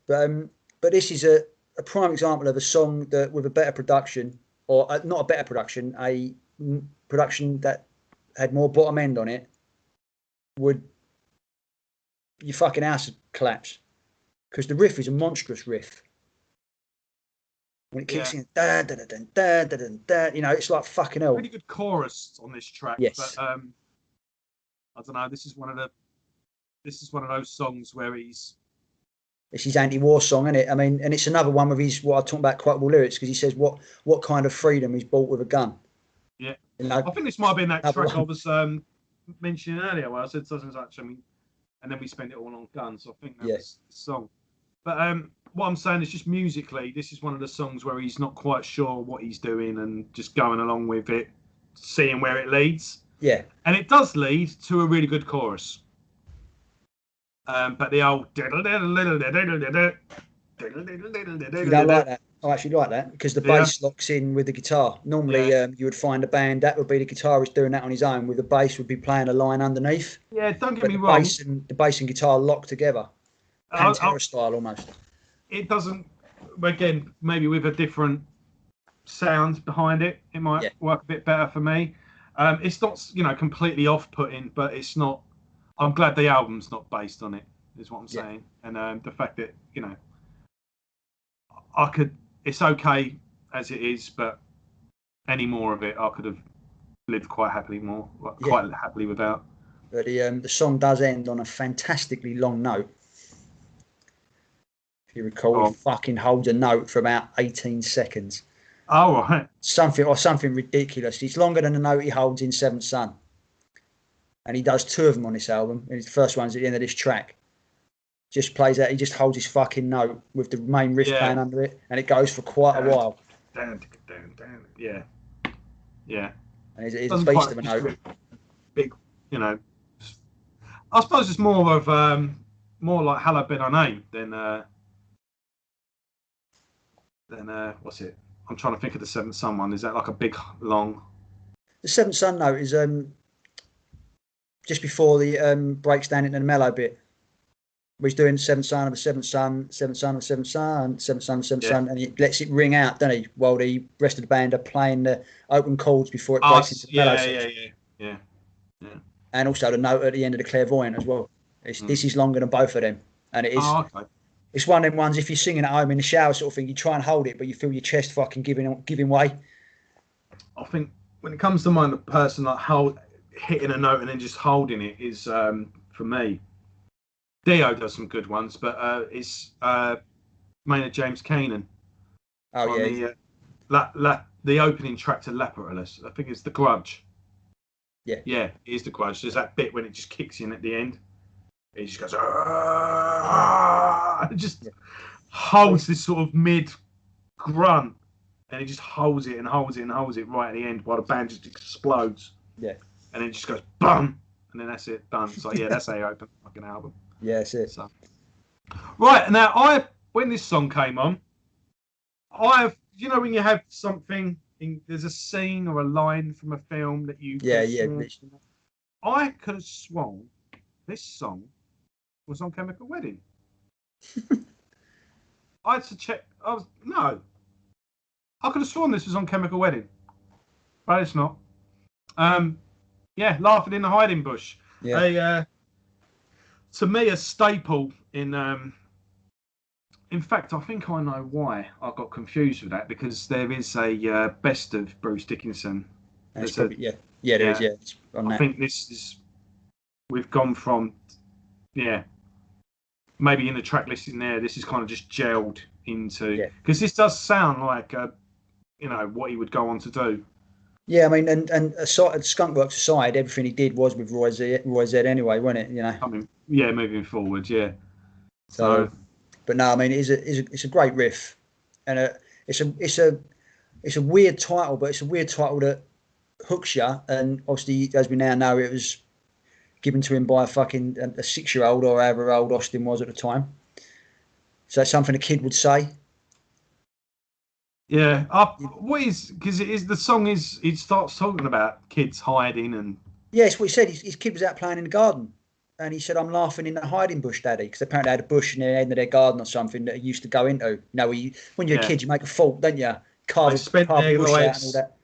But this is a prime example of a song that with a better production, or not a better production, a production that had more bottom end on it, would your fucking house would collapse. Because the riff is a monstrous riff. When it kicks in, da, da, da, da, da, da, da, you know, it's like fucking hell. Really good chorus on this track. Yes. But I don't know. This is one of those songs where it's his anti-war song, isn't it? I mean, and it's another one with his what I talk about quotable lyrics because he says what kind of freedom is bought with a gun. Yeah. You know, I think this might have been that track one. I was mentioning earlier where I said such and such, and then we spent it all on guns. So I think that was the song. But what I'm saying is just musically, this is one of the songs where he's not quite sure what he's doing and just going along with it, seeing where it leads. Yeah. And it does lead to a really good chorus. But the old... You don't like that? I actually like that because the bass locks in with the guitar. Normally, you would find a band that would be the guitarist doing that on his own, with the bass would be playing a line underneath. Yeah, don't get me wrong. The bass and guitar lock together. Pantera style almost. It doesn't, again, maybe with a different sound behind it, it might work a bit better for me. It's not, completely off-putting, but it's not. I'm glad the album's not based on it, is what I'm saying. And the fact that, it's okay as it is, but any more of it, I could have lived quite happily without. But the song does end on a fantastically long note. If you recall, he fucking holds a note for about 18 seconds. Oh, right. Something ridiculous. It's longer than the note he holds in Seventh Son. And he does two of them on this album. And the first one's at the end of this track. Just plays out. He just holds his fucking note with the main riff playing under it, and it goes for quite a while. Yeah, yeah. And it's a beast of a note. Big, I suppose it's more of more like "Hello Ben Our Name" than what's it? I'm trying to think of the Seventh Son one. Is that like a big long? The Seventh Son note is just before the breaks down into the mellow bit. He's doing Seventh Son of a Seventh Son, Seventh Son of a Seventh Son, Seventh Son of a Seventh Son, and he lets it ring out, doesn't he? While the rest of the band are playing the open chords before it breaks into the mellow section. Yeah. And also the note at the end of the clairvoyant as well. This is longer than both of them, and it is. Oh, okay. It's one of them ones. If you're singing at home in the shower, sort of thing, you try and hold it, but you feel your chest fucking giving way. I think when it comes to mine, the person like hitting a note and then just holding it is for me. Dio does some good ones, but it's Maynard James Keenan. Oh yeah. The opening track to Lapidalis. I think it's The Grudge. Yeah. Yeah, it is The Grudge. There's that bit when it just kicks in at the end. It just goes. It just holds this sort of mid grunt, and it just holds it and holds it and holds it right at the end while the band just explodes. Yeah. And then it just goes bum, and then that's it, done. So yeah, that's how you open the fucking album. Yeah, that's it. So. Right, now when this song came on, when you have something, there's a scene or a line from a film that you I could have sworn this song was on Chemical Wedding. I had to check. I could have sworn this was on Chemical Wedding, but it's not. Yeah, Laughing in the Hiding Bush. Yeah. To me, a staple in. In fact, I think I know why I got confused with that, because there is a best of Bruce Dickinson. That's probably, yeah, there is, yeah. It's on I that. think this is. We've gone from, maybe in the track listing there. This is kind of just gelled into, because this does sound like what he would go on to do. Yeah, I mean, and Skunkworks aside, everything he did was with Roy Z anyway, wasn't it? You know. I mean, moving forward, yeah. So, but no, I mean, it's a great riff, and it's a weird title, but it's a weird title that hooks you. And obviously, as we now know, it was given to him by a 6-year-old or however old Austin was at the time. So that's something a kid would say. Yeah, because the song is, it starts talking about kids hiding and. Yeah, it's what he said. His kid was out playing in the garden, and he said, "I'm laughing in the hiding bush, Daddy," because apparently they had a bush in the end of their garden or something that he used to go into. You know, when you're a kid, you make a fault, don't you? Carve a bush out and all that.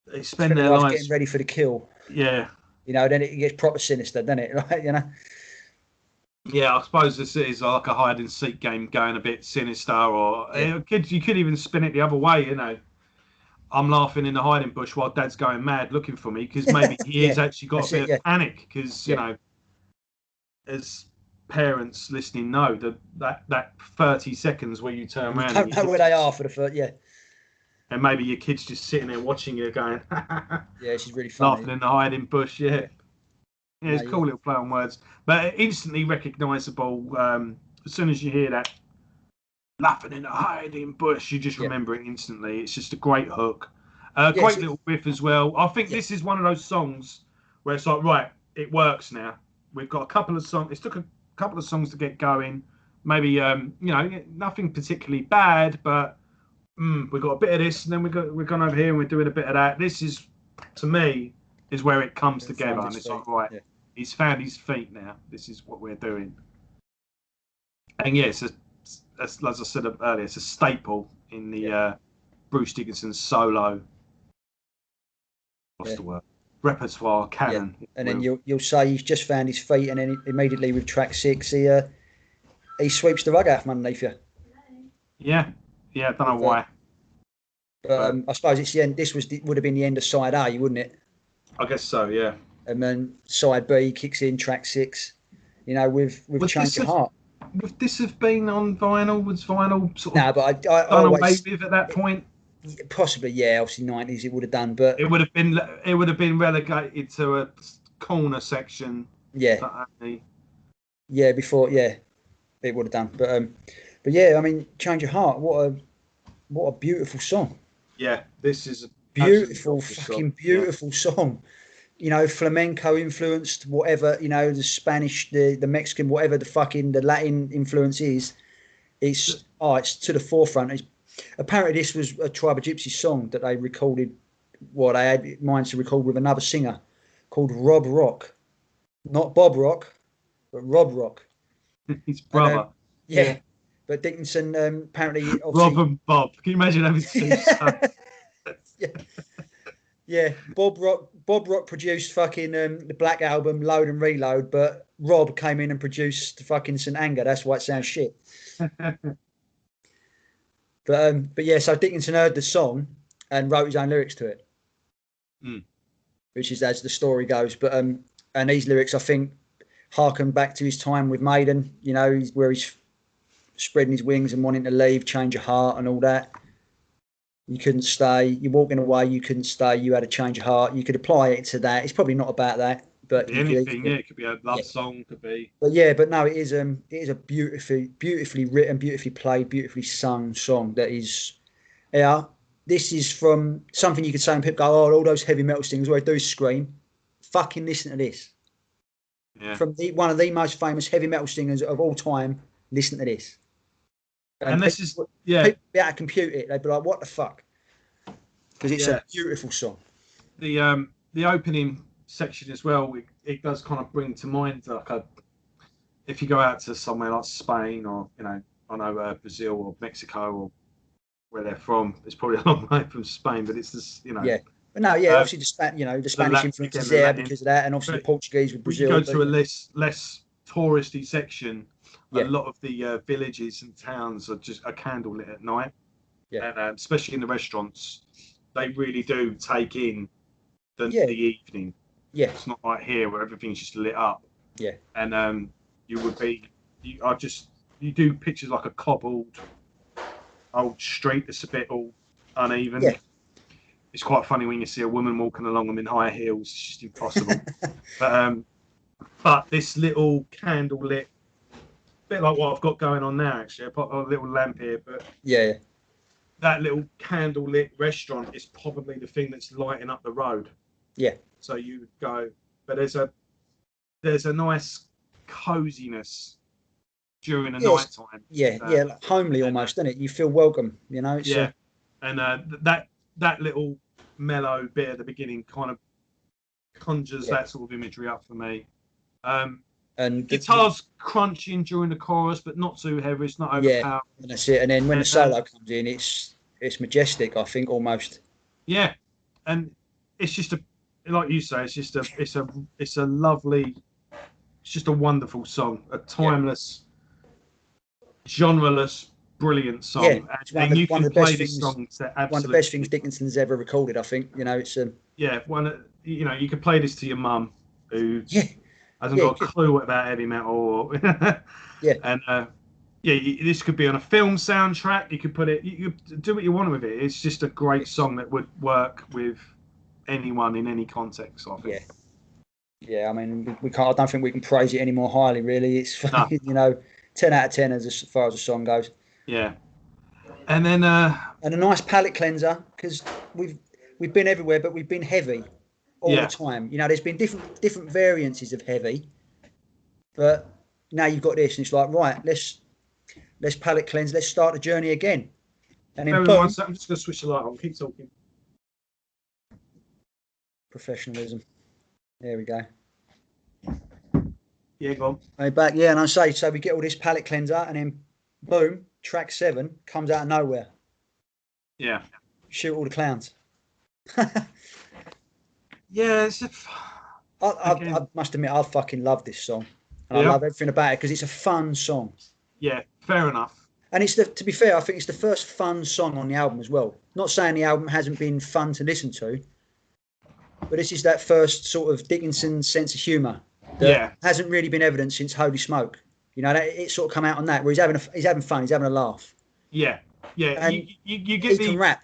They spend their lives getting ready for the kill. Yeah. You know, then it gets proper sinister, doesn't it? Right? You know. Yeah, I suppose this is like a hide and seek game going a bit sinister, or you could even spin it the other way. You know, I'm laughing in the hiding bush while Dad's going mad looking for me, because maybe he has actually got a bit of panic, because you know, as parents listening know that 30 seconds where you turn around, you don't know where they are for the first, and maybe your kid's just sitting there watching you going, yeah, she's really funny. Laughing in the hiding bush, yeah, it's a cool little play on words, but instantly recognisable. As soon as you hear that, laughing in the hiding bush, you just remember it instantly. It's just a great hook, great little riff as well. I think this is one of those songs where it's like, right, it works now. We've got a couple of songs. It took a couple of songs to get going. Maybe nothing particularly bad, but we've got a bit of this, and then we're gone over here and we're doing a bit of that. This is, to me, is where it comes together, and it's like, right, he's found his feet now. This is what we're doing. And yeah, as I said earlier, it's a staple in the Bruce Dickinson solo. What's the word? Repertoire canon. Yeah. And then you'll say he's just found his feet, and then immediately with track 6, he sweeps the rug out from underneath you. Yeah, I don't know why. But I suppose it's the end. This would have been the end of side A, wouldn't it? I guess so, yeah. And then side B kicks in, track 6. You know, with Change Your Heart. Would this have been on vinyl? Was vinyl sort of no, but I done away with at that point? Possibly, yeah. Obviously, 90s it would have done, but it would have been relegated to a corner section. Yeah. Yeah, before, it would have done, but yeah, I mean, Change Your Heart. What a beautiful song. Yeah, this is a beautiful song. You know, flamenco influenced, whatever, you know, the Spanish, the Mexican, whatever the Latin influence is, it's to the forefront. Apparently this was a Tribe of Gypsies song that they recorded, they had minds to record with another singer called Rob Rock. Not Bob Rock, but Rob Rock. His brother. Yeah. But Dickinson apparently... Rob and Bob. Can you imagine having two sons? Yeah, Bob Rock produced fucking the Black Album, Load and Reload, but Rob came in and produced fucking St. Anger. That's why it sounds shit. But yeah, so Dickinson heard the song and wrote his own lyrics to it, which is as the story goes. But and these lyrics, I think, harken back to his time with Maiden. You know, where he's spreading his wings and wanting to leave, change your heart, and all that. You couldn't stay. You're walking away. You couldn't stay. You had a change of heart. You could apply it to that. It's probably not about that, but anything. It could be a love song. Could be. But no, it is a beautifully written, beautifully played, beautifully sung song. That is, this is from something you could say, and people go, "Oh, all those heavy metal singers, all they do is scream." Fucking listen to this. Yeah. From one of the most famous heavy metal singers of all time. Listen to this. And this is, people be able to compute it. They'd be like, "What the fuck?" Because it's a beautiful song. The opening section as well, it does kind of bring to mind like if you go out to somewhere like Spain or I know Brazil or Mexico or where they're from. It's probably a long way from Spain, but it's just, you know. Yeah. But no, yeah, obviously the Spanish influence is there because of that, and obviously the Portuguese with Brazil. When you go to a less touristy section, a Yeah. lot of the villages and towns are just a candle lit at night. Yeah. And especially in the restaurants, they really do take in the evening. Yeah. It's not like here where everything's just lit up. Yeah. And you do pictures like a cobbled old street that's a bit all uneven. Yeah. It's quite funny when you see a woman walking along them in high heels. It's just impossible. But this little candle lit, bit like what I've got going on now, actually. I've got a little lamp here, but yeah, that little candle lit restaurant is probably the thing that's lighting up the road. Yeah. So you go, but there's a nice coziness during the night time. Yeah, like homely almost, isn't it? You feel welcome, you know. And that little mellow bit at the beginning kind of conjures that sort of imagery up for me. And guitars crunching during the chorus, but not too heavy. It's not overpowering. Yeah, and that's it. And then when the solo comes in, it's majestic. I think almost. Yeah, and it's just like you say, it's a lovely, it's just a wonderful song, a timeless, genreless, brilliant song. Yeah, it's one of the best things Dickinson's ever recorded. I think, you know, it's you could play this to your mum who hasn't got a clue about heavy metal. And this could be on a film soundtrack. You could do what you want with it. It's just a great song that would work with anyone in any context, I think. Yeah. I mean, we can't. I don't think we can praise it any more highly. Really, it's 10 out of 10 as far as the song goes. Yeah, and then and a nice palate cleanser, because we've been everywhere, but we've been heavy all the time. You know, there's been different variances of heavy, but now you've got this, and it's like, right, let's palate cleanse. Let's start the journey again. And then boom. I'm just going to switch the light on. Keep talking. Professionalism. There we go. Yeah, go on. Hey, back. Yeah, and I say, so we get all this palate cleanser, and then boom, track 7 comes out of nowhere. Yeah. Shoot all the clowns. Yeah, I must admit, I fucking love this song, and I love everything about it because it's a fun song. Yeah, fair enough. And to be fair, I think it's the first fun song on the album as well. Not saying the album hasn't been fun to listen to, but this is that first sort of Dickinson sense of humour that hasn't really been evident since Holy Smoke. You know, it sort of come out on that where he's having fun, he's having a laugh. Yeah. And you get he can rap.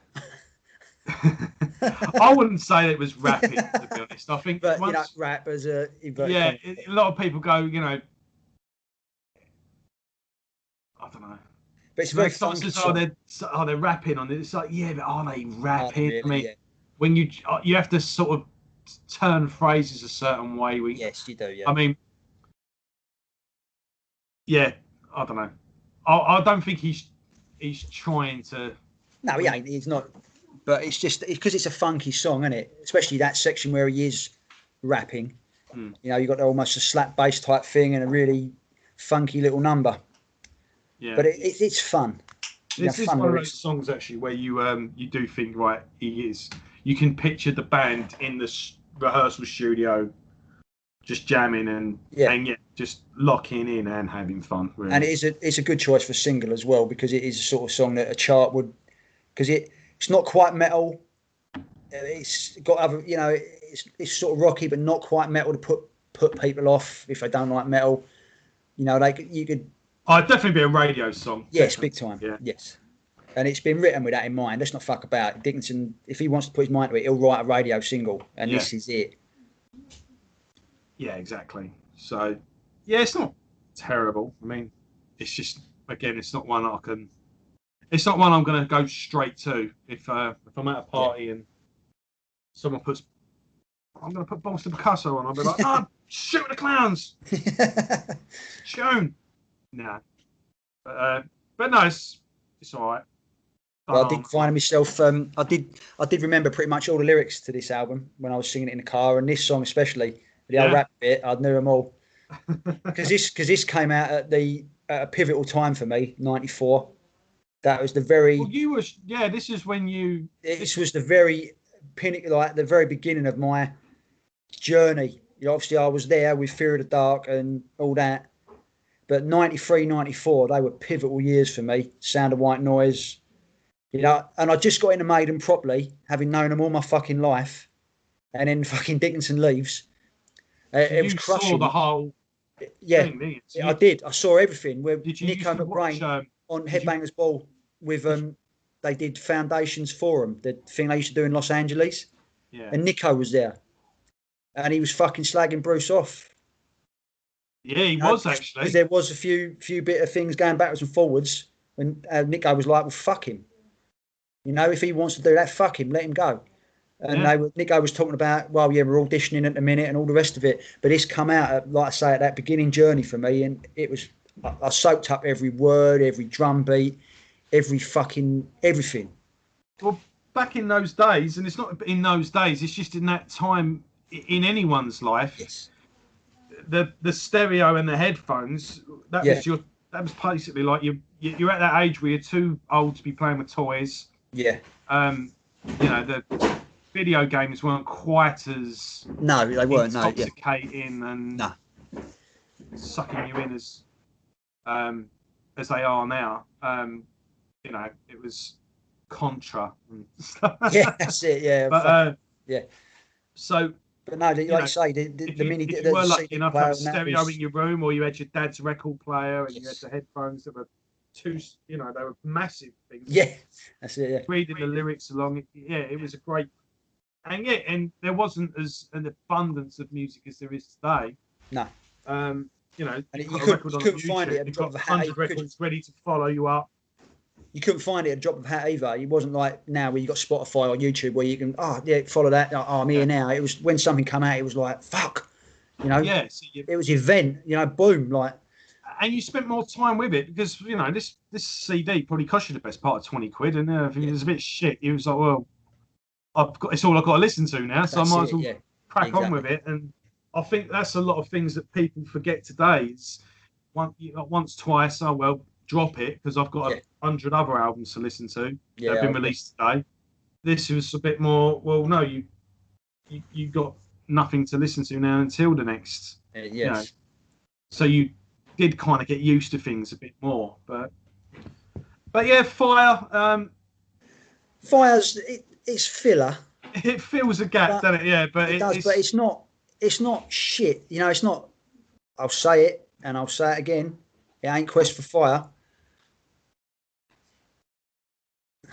I wouldn't say it was rapping, to be honest. I think, but rap as a a lot of people go, you know, I don't know. But it's very funky. They're rapping on it. It's like, yeah, but are they rapping? Really, I mean, when you have to sort of turn phrases a certain way. Yes, you do. Yeah. I mean, yeah, I don't know. I don't think he's trying to. No, he ain't. He's not. But it's just because it's a funky song, isn't it? Especially that section where he is rapping. You know, you got almost a slap bass type thing and a really funky little number. Yeah. But it's fun. This is one of those songs actually where you do think, right, he is. You can picture the band in the rehearsal studio, just jamming and just locking in and having fun. Really. And it's a good choice for single as well, because it is a sort of song that a chart would, because it's not quite metal. It's got other, you know, it's sort of rocky, but not quite metal to put people off if they don't like metal. You know, you could. I'd definitely be a radio song. Yes, big time. Yeah. Yes. And it's been written with that in mind. Let's not fuck about. Dickinson, if he wants to put his mind to it, he'll write a radio single, and this is it. Yeah, exactly. So, yeah, it's not terrible. I mean, it's just, again, it's not one I'm going to go straight to if I'm at a party and someone puts, I'm going to put Boston Picasso on. I'll be like, oh, shoot the clowns. Tune. No. But no, it's all right. Well, I did find myself. I did remember pretty much all the lyrics to this album when I was singing it in the car, and this song especially, the old rap bit. I knew them all because this came out at a pivotal time for me, '94. That was the very. Well, you were. Yeah, this is when you. This was the very pinnacle, like the very beginning of my journey. You know, obviously, I was there with Fear of the Dark and all that. But 93, 94, they were pivotal years for me. Sound of White Noise, you know, and I just got into Maiden properly, having known them all my fucking life. And then fucking Dickinson leaves. It was crushing. Saw the whole thing, didn't you? I did. I saw everything. With did you Nico McBrain on Headbangers Ball with they did Foundations Forum, the thing they used to do in Los Angeles. Yeah. And Nico was there. And he was fucking slagging Bruce off. Yeah, he was actually. Because there was a few bit of things going backwards and forwards. And Nico was like, well, fuck him. You know, if he wants to do that, fuck him, let him go. And Nico was talking about, well, yeah, we're auditioning at the minute and all the rest of it. But it's come out, like I say, at that beginning journey for me. And it was, I soaked up every word, every drum beat, everything. Well, back in those days, and it's not in those days, it's just in that time in anyone's life. Yes. The stereo and the headphones, that was basically like you're at that age where you're too old to be playing with toys. Yeah. You know, the video games weren't quite as they weren't intoxicating and sucking you in as they are now. You know, it was Contra and stuff. Yeah, that's it. Yeah, but yeah. So, but no, like you say, the mini. If you were lucky enough to have a stereo in your room, or you had your dad's record player, and you had the headphones that were they were massive things. Yeah, that's it. Yeah. Reading the lyrics along, it was a great. And there wasn't as an abundance of music as there is today. No. You know, and you couldn't find it at a drop of a hat. 100 records ready to follow you up. You couldn't find it at a drop of a hat either. It wasn't like now where you got Spotify or YouTube where you can, follow that. Oh, I'm here now. It was when something came out, it was like, fuck. You know? Yeah. So it was an event, you know, boom, like. And you spent more time with it because, you know, this CD probably cost you the best part of 20 quid. And if it was a bit shit, it was like, well, it's all I've got to listen to now. So I might as well crack on with it. And I think that's a lot of things that people forget today. It's once, twice, drop it because I've got 100 other albums to listen to that have been released today. This was a bit more, well, no, you got nothing to listen to now until the next. Yes. You know, so you did kind of get used to things a bit more. But yeah, Fire. Fire's, it's filler. It fills a gap, doesn't it? Yeah, but it does, but it's not shit. You know, it's not, I'll say it and I'll say it again. It ain't Quest for Fire.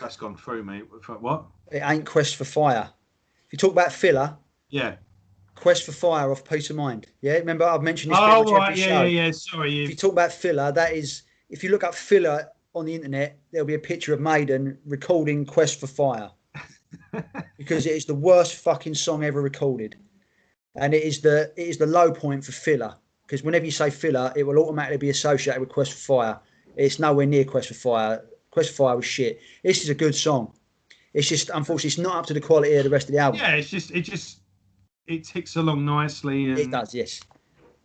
That's gone through me. What? It ain't Quest for Fire. If you talk about filler, Quest for Fire off Peace of Mind. Yeah, remember I've mentioned this pretty much every show. Yeah. Sorry. If you talk about filler, that is, if you look up filler on the internet, there'll be a picture of Maiden recording Quest for Fire because it is the worst fucking song ever recorded, and it is the low point for filler. Because whenever you say filler, it will automatically be associated with Quest for Fire. It's nowhere near Quest for Fire. Quest for Fire was shit. This is a good song. It's just, unfortunately, it's not up to the quality of the rest of the album. Yeah, it ticks along nicely. And... It does, yes.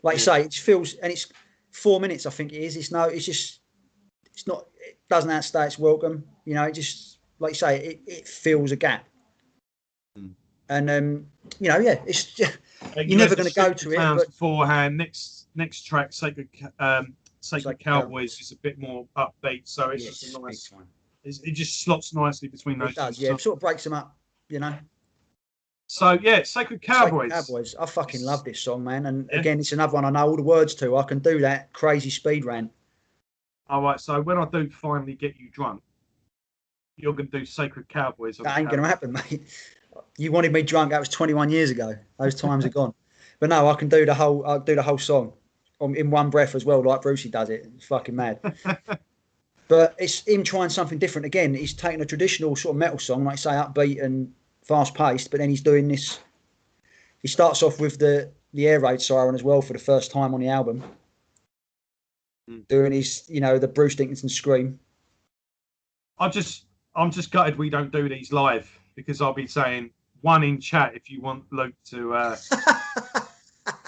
Like you say, it feels, and it's 4 minutes, I think it is. It's not, it doesn't outstay its welcome. You know, it just, like you say, it fills a gap. And, you know, it's just, you're never going to go to it. But beforehand, next track, Sacred Cowboys, is a bit more upbeat, so it's just a nice. It just slots nicely between those. It does, yeah. It sort of breaks them up, you know. So Sacred Cowboys. I fucking love this song, man. And again, it's another one I know all the words to. I can do that crazy speed rant. All right, so when I do finally get you drunk, you're going to do Sacred Cowboys. That ain't going to happen, mate. You wanted me drunk. That was 21 years ago. Those times are gone. But no, I'll do the whole song in one breath as well, like Brucey does it. It's fucking mad. But it's him trying something different again. He's taking a traditional sort of metal song, like say upbeat and fast paced, but then he's doing this. He starts off with the air raid siren as well for the first time on the album, doing his, you know, the Bruce Dickinson scream. I'm just gutted we don't do these live, because I'll be saying one in chat if you want Luke to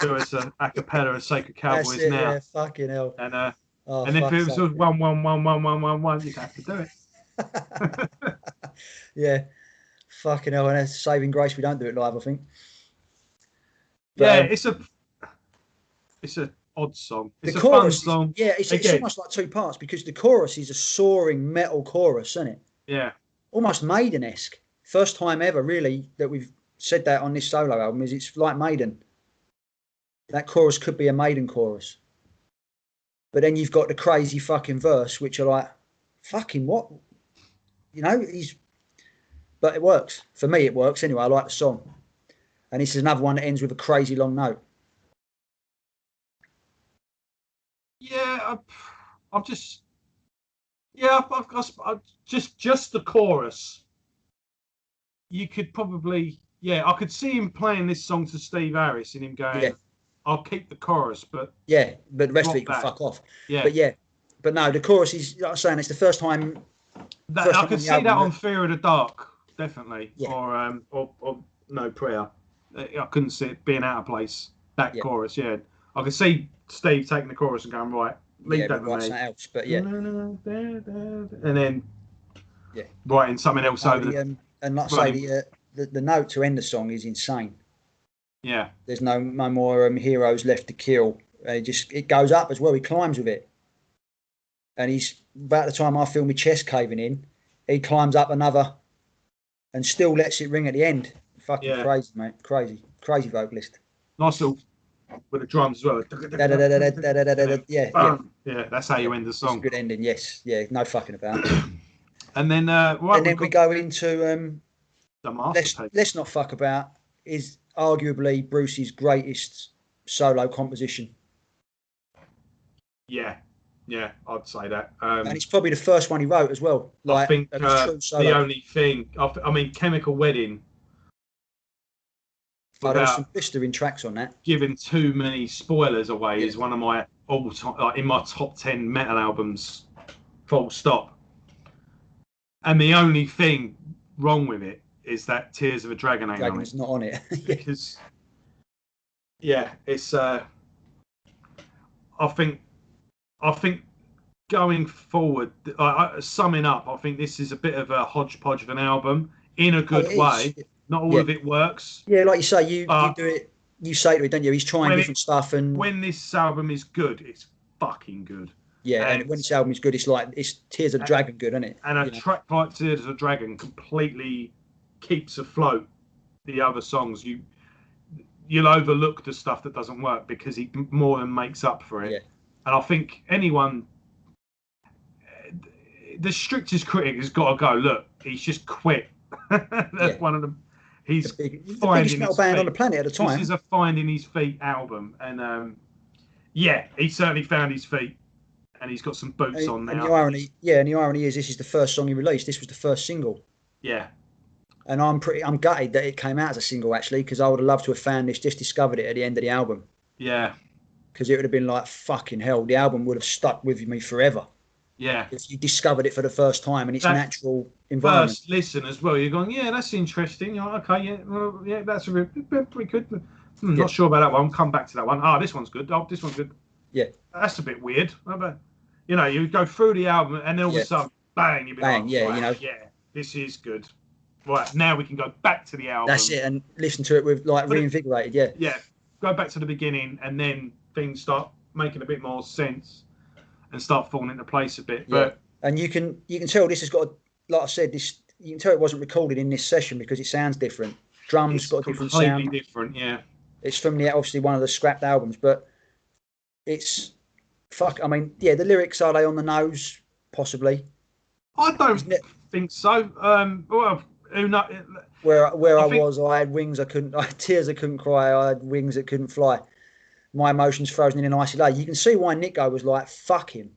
do us a cappella of Sacred Cowboys now. Yeah, fucking hell. And if it was 1 1 1 1 1 1 1, you'd have to do it. Yeah. Fucking hell, and that's saving grace we don't do it live, I think. But, Yeah, it's a odd song. the It's a fun chorus is, song. it's almost like two parts because the chorus is a soaring metal chorus, isn't it? Yeah. Almost Maiden-esque. First time ever, really, that we've said that on this solo album is it's like Maiden. That chorus could be a Maiden chorus. But then you've got the crazy fucking verse, which are like, fucking what? You know, but it works. For me, it works anyway. I like the song. And this is another one that ends with a crazy long note. Yeah, I've just, yeah, I've just the chorus. You could probably, I could see him playing this song to Steve Harris and him going, I'll keep the chorus, but but the rest of it can fuck off. But no, the chorus is, like I'm saying, it's the first time. I could see that on Fear of the Dark, definitely, or No Prayer. I couldn't see it being out of place. That chorus, I could see Steve taking the chorus and going, right, leave that with me. Else, but and then writing something else over the. And like I say, the note to end the song is insane. Yeah. There's no more heroes left to kill. It goes up as well. He climbs with it. And he's about the time I feel my chest caving in, he climbs up another and still lets it ring at the end. Fucking crazy, mate. Crazy vocalist. Nice little with the drums as well. Yeah, that's how you end the song. Good ending, yes. Yeah, no fucking about. And then we go into the masterpiece. Let's not fuck about is arguably Bruce's greatest solo composition. Yeah, I'd say that. And it's probably the first one he wrote as well. I think the only thing, I mean, Chemical Wedding. There's some blistering tracks on that. Giving too many spoilers away is one of my all-time, in my top 10 metal albums, full stop. And the only thing wrong with it is that Tears of a Dragon ain't on it. Dragon's not on it. Because, it's, I think going forward, summing up, I think this is a bit of a hodgepodge of an album in a good way. Not all of it works. Yeah, like you say, you do it. You say to it, don't you? He's trying different stuff, and when this album is good, it's fucking good. Yeah, and when this album is good, it's Tears of a Dragon good, isn't it? And a track like Tears of a Dragon completely keeps afloat the other songs. You'll overlook the stuff that doesn't work because he more than makes up for it. Yeah. And I think the strictest critic has got to go, look, he's just quit. That's one of them. He's the biggest metal band on the planet at the time. This is a finding his feet album, and he certainly found his feet, and he's got some boots on now. And the irony is, this is the first song he released. This was the first single. Yeah. And I'm gutted that it came out as a single actually, because I would have loved to have found this, just discovered it at the end of the album. Yeah. Because it would have been like fucking hell. The album would have stuck with me forever. Yeah. If you discovered it for the first time and its natural environment. First listen as well, you're going, yeah, that's interesting. You're like, okay, that's pretty good. Not sure about that one. Come back to that one. This one's good. This one's good. Yeah. That's a bit weird. But, you go through the album and then all of a sudden, bang, you'll be like, this is good. Right, now we can go back to the album. That's it, and listen to it with reinvigorated, Yeah, go back to the beginning and then things start making a bit more sense. And start falling into place a bit, but and you can tell this has got, like I said, you can tell it wasn't recorded in this session because it sounds different. Drums got a different sound. Completely different, yeah. It's from obviously one of the scrapped albums, but it's I mean, the lyrics, are they on the nose? Possibly. I don't think so. Well, who knows? Where I had wings I couldn't. I had tears I couldn't cry. I had wings that couldn't fly. My emotions frozen in an icy lake. You can see why Nico was like, fuck him.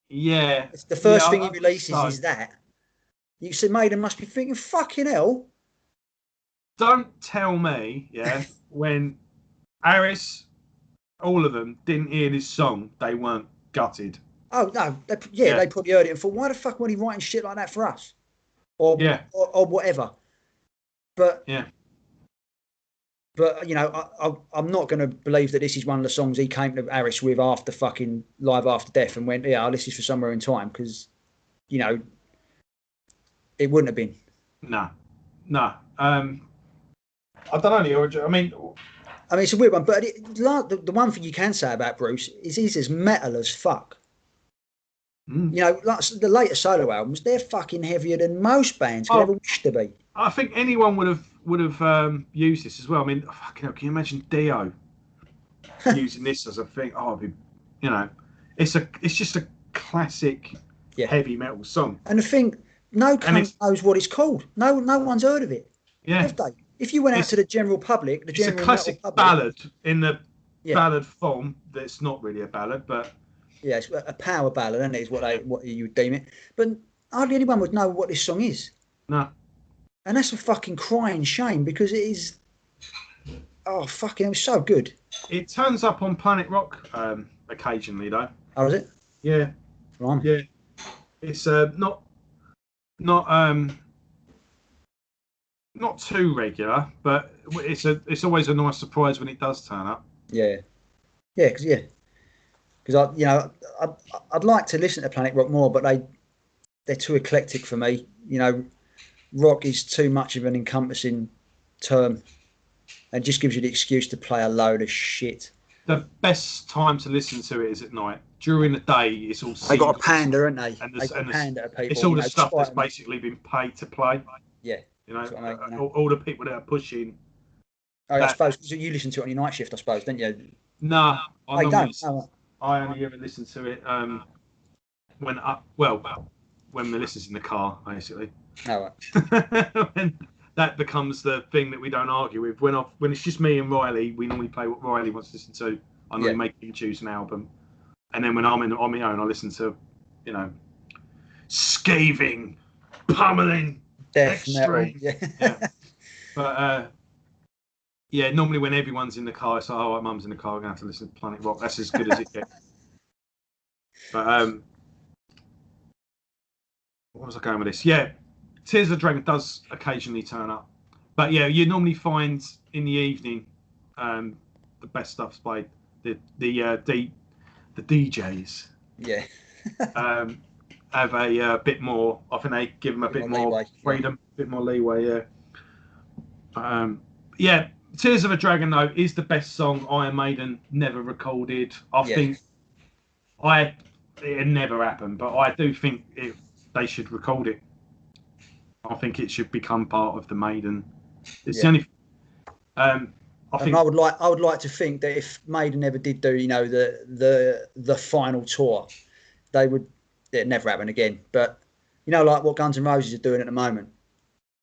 Yeah. It's the first thing he releases is that. You said Maiden must be thinking, fucking hell. Don't tell me, when Harris, all of them, didn't hear this song, they weren't gutted. Oh, no. They probably heard it and thought, why the fuck weren't he writing shit like that for us? Or whatever. But... yeah. But, I'm not going to believe that this is one of the songs he came to Harris with after fucking Live After Death and went, this is for Somewhere in Time. Because, it wouldn't have been. No. I don't know the origin. I mean, it's a weird one, but the one thing you can say about Bruce is he's as metal as fuck. You know, like the later solo albums, they're fucking heavier than most bands could ever wish to be. I think anyone would have used this as well. I mean, fucking hell, can you imagine Dio using this as a thing? Oh, you know, it's just a classic heavy metal song. And the thing, no cunt knows what it's called. No one's heard of it. Yeah. Have they? If you went out to the general public, it's a classic ballad in the ballad form. That's not really a ballad, but yeah, it's a power ballad, isn't it? Is what you would deem it. But hardly anyone would know what this song is. No. And that's a fucking crying shame because it is. Oh fucking! It was so good. It turns up on Planet Rock occasionally, though. Oh, is it? Yeah. Right. Yeah. It's not too regular, but it's always a nice surprise when it does turn up. Yeah. Because I'd like to listen to Planet Rock more, but they're too eclectic for me. You know, rock is too much of an encompassing term, and just gives you the excuse to play a load of shit. The best time to listen to it is at night. During the day, it's all. They got a pander, haven't they? And they got a pander to people. It's all the stuff that's basically been paid to play. Yeah. You know, all the people that are pushing. Oh, I suppose you listen to it on your night shift, I suppose, don't you? No, I don't. I only ever listen to it when Melissa's in the car, basically. Oh, right. When that becomes the thing that we don't argue with. When it's just me and Riley, we normally play what Riley wants to listen to. I normally make him choose an album, and then when I'm on my own, I listen to, you know, scathing, pummeling, death metal. Yeah. But normally when everyone's in the car, it's like, oh, Mum's in the car, we're gonna have to listen to Planet Rock. That's as good as it gets. But what was I going with this? Yeah, Tears of the Dragon does occasionally turn up, but yeah, you normally find in the evening the best stuff's played. The DJs have a bit more. I think they give them a bit more freedom, a bit more leeway. Yeah. Tears of a Dragon though is the best song Iron Maiden never recorded. I think it never happened, but I do think they should record it. I think it should become part of the Maiden. It's the only. I would like to think that if Maiden ever did do, you know, the final tour, it'd never happen again. But you know, like what Guns N' Roses are doing at the moment,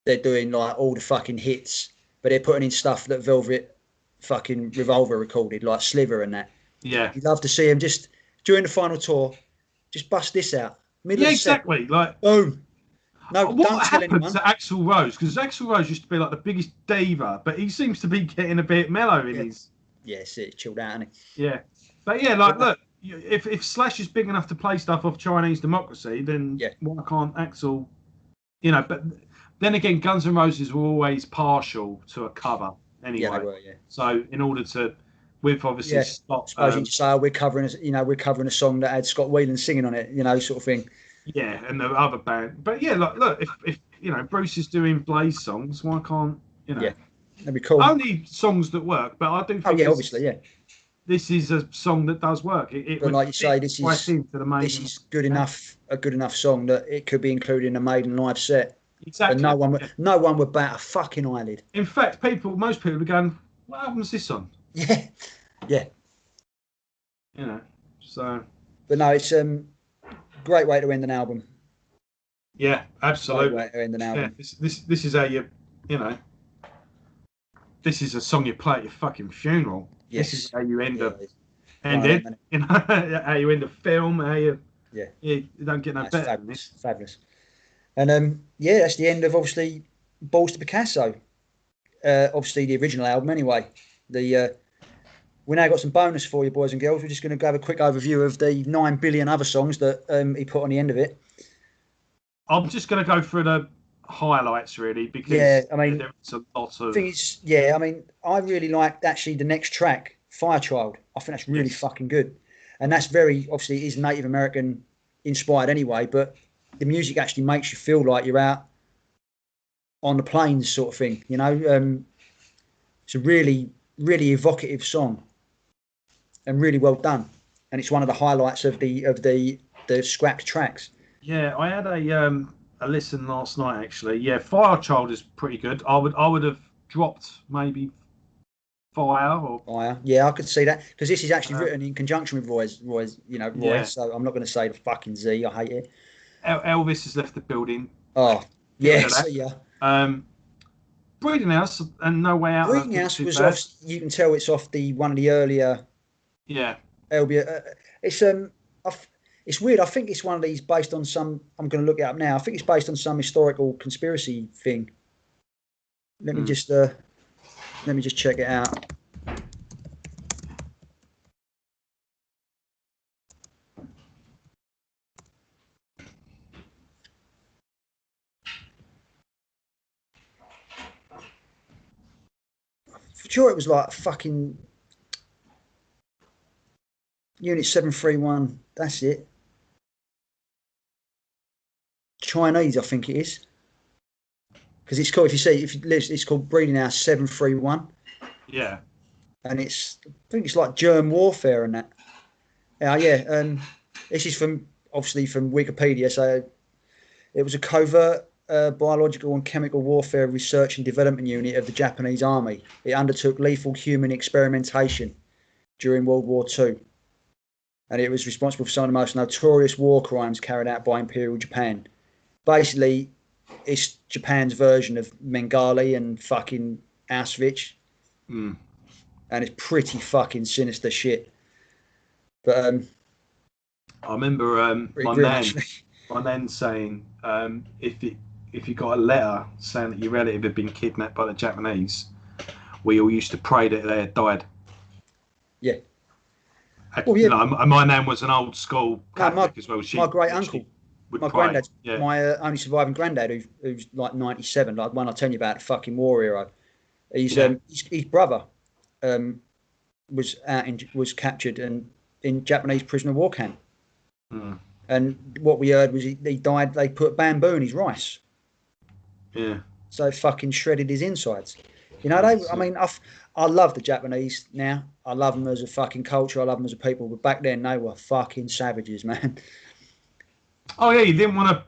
they're doing like all the fucking hits, but they're putting in stuff that Velvet fucking Revolver recorded, like Sliver and that. Yeah, you'd love to see them just during the final tour, just bust this out. Exactly. Like boom. No, what don't tell happened anyone. to Axl Rose? Because Axl Rose used to be like the biggest diva, but he seems to be getting a bit mellow in his. Yeah, chilled out, isn't he? Yeah, but yeah, like look, if Slash is big enough to play stuff off Chinese Democracy, then why can't Axl? You know, but then again, Guns N' Roses were always partial to a cover anyway. Yeah, they were. Yeah. So in order to, with obviously Scott, suppose you say we're covering a song that had Scott Whelan singing on it, you know, sort of thing. Yeah, and the other band, but yeah, look, if you know Bruce is doing Blaze songs, why can't you know? Yeah, that'd be cool. Only songs that work, but I do think. Oh yeah, obviously, yeah. This is a song that does work. But like you say, this is good enough, a good enough song that it could be included in a Maiden live set. Exactly. And no one would bat a fucking eyelid. In fact, most people are going, "What album's this on?" Yeah. You know, so. But no, it's great way to end an album. Yeah, absolutely. Great way to end an album. Yeah, this is how you know. This is a song you play at your fucking funeral. Yes. This is how you end it. You know, how you end a film. How you. Yeah. You don't get no better than this. Fabulous. And that's the end of obviously Balls to Picasso. Obviously the original album anyway. We now got some bonus for you, boys and girls. We're just going to have a quick overview of the 9 billion other songs that he put on the end of it. I'm just going to go through the highlights really because there's a lot of. I really liked actually the next track, Fire Child. I think that's really fucking good, and that's very obviously is Native American inspired anyway, but the music actually makes you feel like you're out on the plains sort of thing. You know, it's a really, really evocative song, and really well done. And it's one of the highlights of the scrapped tracks. Yeah, I had a listen last night actually. Yeah, Firechild is pretty good. I would have dropped maybe Fire or Fire. Yeah, I could see that because this is actually written in conjunction with Roy's, Roy. Yeah. So I'm not going to say the fucking Z. I hate it. Elvis has left the building. Oh, Get rid yeah, of that. see ya. Breeding House and No Way Out. Breeding House was off. You can tell it's off one of the earlier. Yeah. LB. It's weird. I think it's one of these based on some. I'm going to look it up now. I think it's based on some historical conspiracy thing. Let me just check it out. I'm sure it was like fucking Unit 731. That's it. Chinese, I think it is. Because it's called, it's called Breeding House 731. Yeah. And I think it's like germ warfare and that. Yeah. This is obviously from Wikipedia. So it was a covert biological and chemical warfare research and development unit of the Japanese army. It undertook lethal human experimentation during World War II. And it was responsible for some of the most notorious war crimes carried out by Imperial Japan. Basically, it's Japan's version of Bengali and fucking Auschwitz. Mm. And it's pretty fucking sinister shit. But I remember my nan saying if you got a letter saying that your relative had been kidnapped by the Japanese, we all used to pray that they had died. Yeah. Well, yeah. My nan was an old school Catholic as well. My great uncle, my granddad, my only surviving granddad, who's like 97, like one I tell you about, the fucking war hero. His brother was captured and in Japanese prisoner of war camp. Mm. And what we heard was he died. They put bamboo in his rice. Yeah. So it fucking shredded his insides. You know, I love the Japanese now. I love them as a fucking culture. I love them as a people. But back then, they were fucking savages, man. Oh, yeah, you didn't want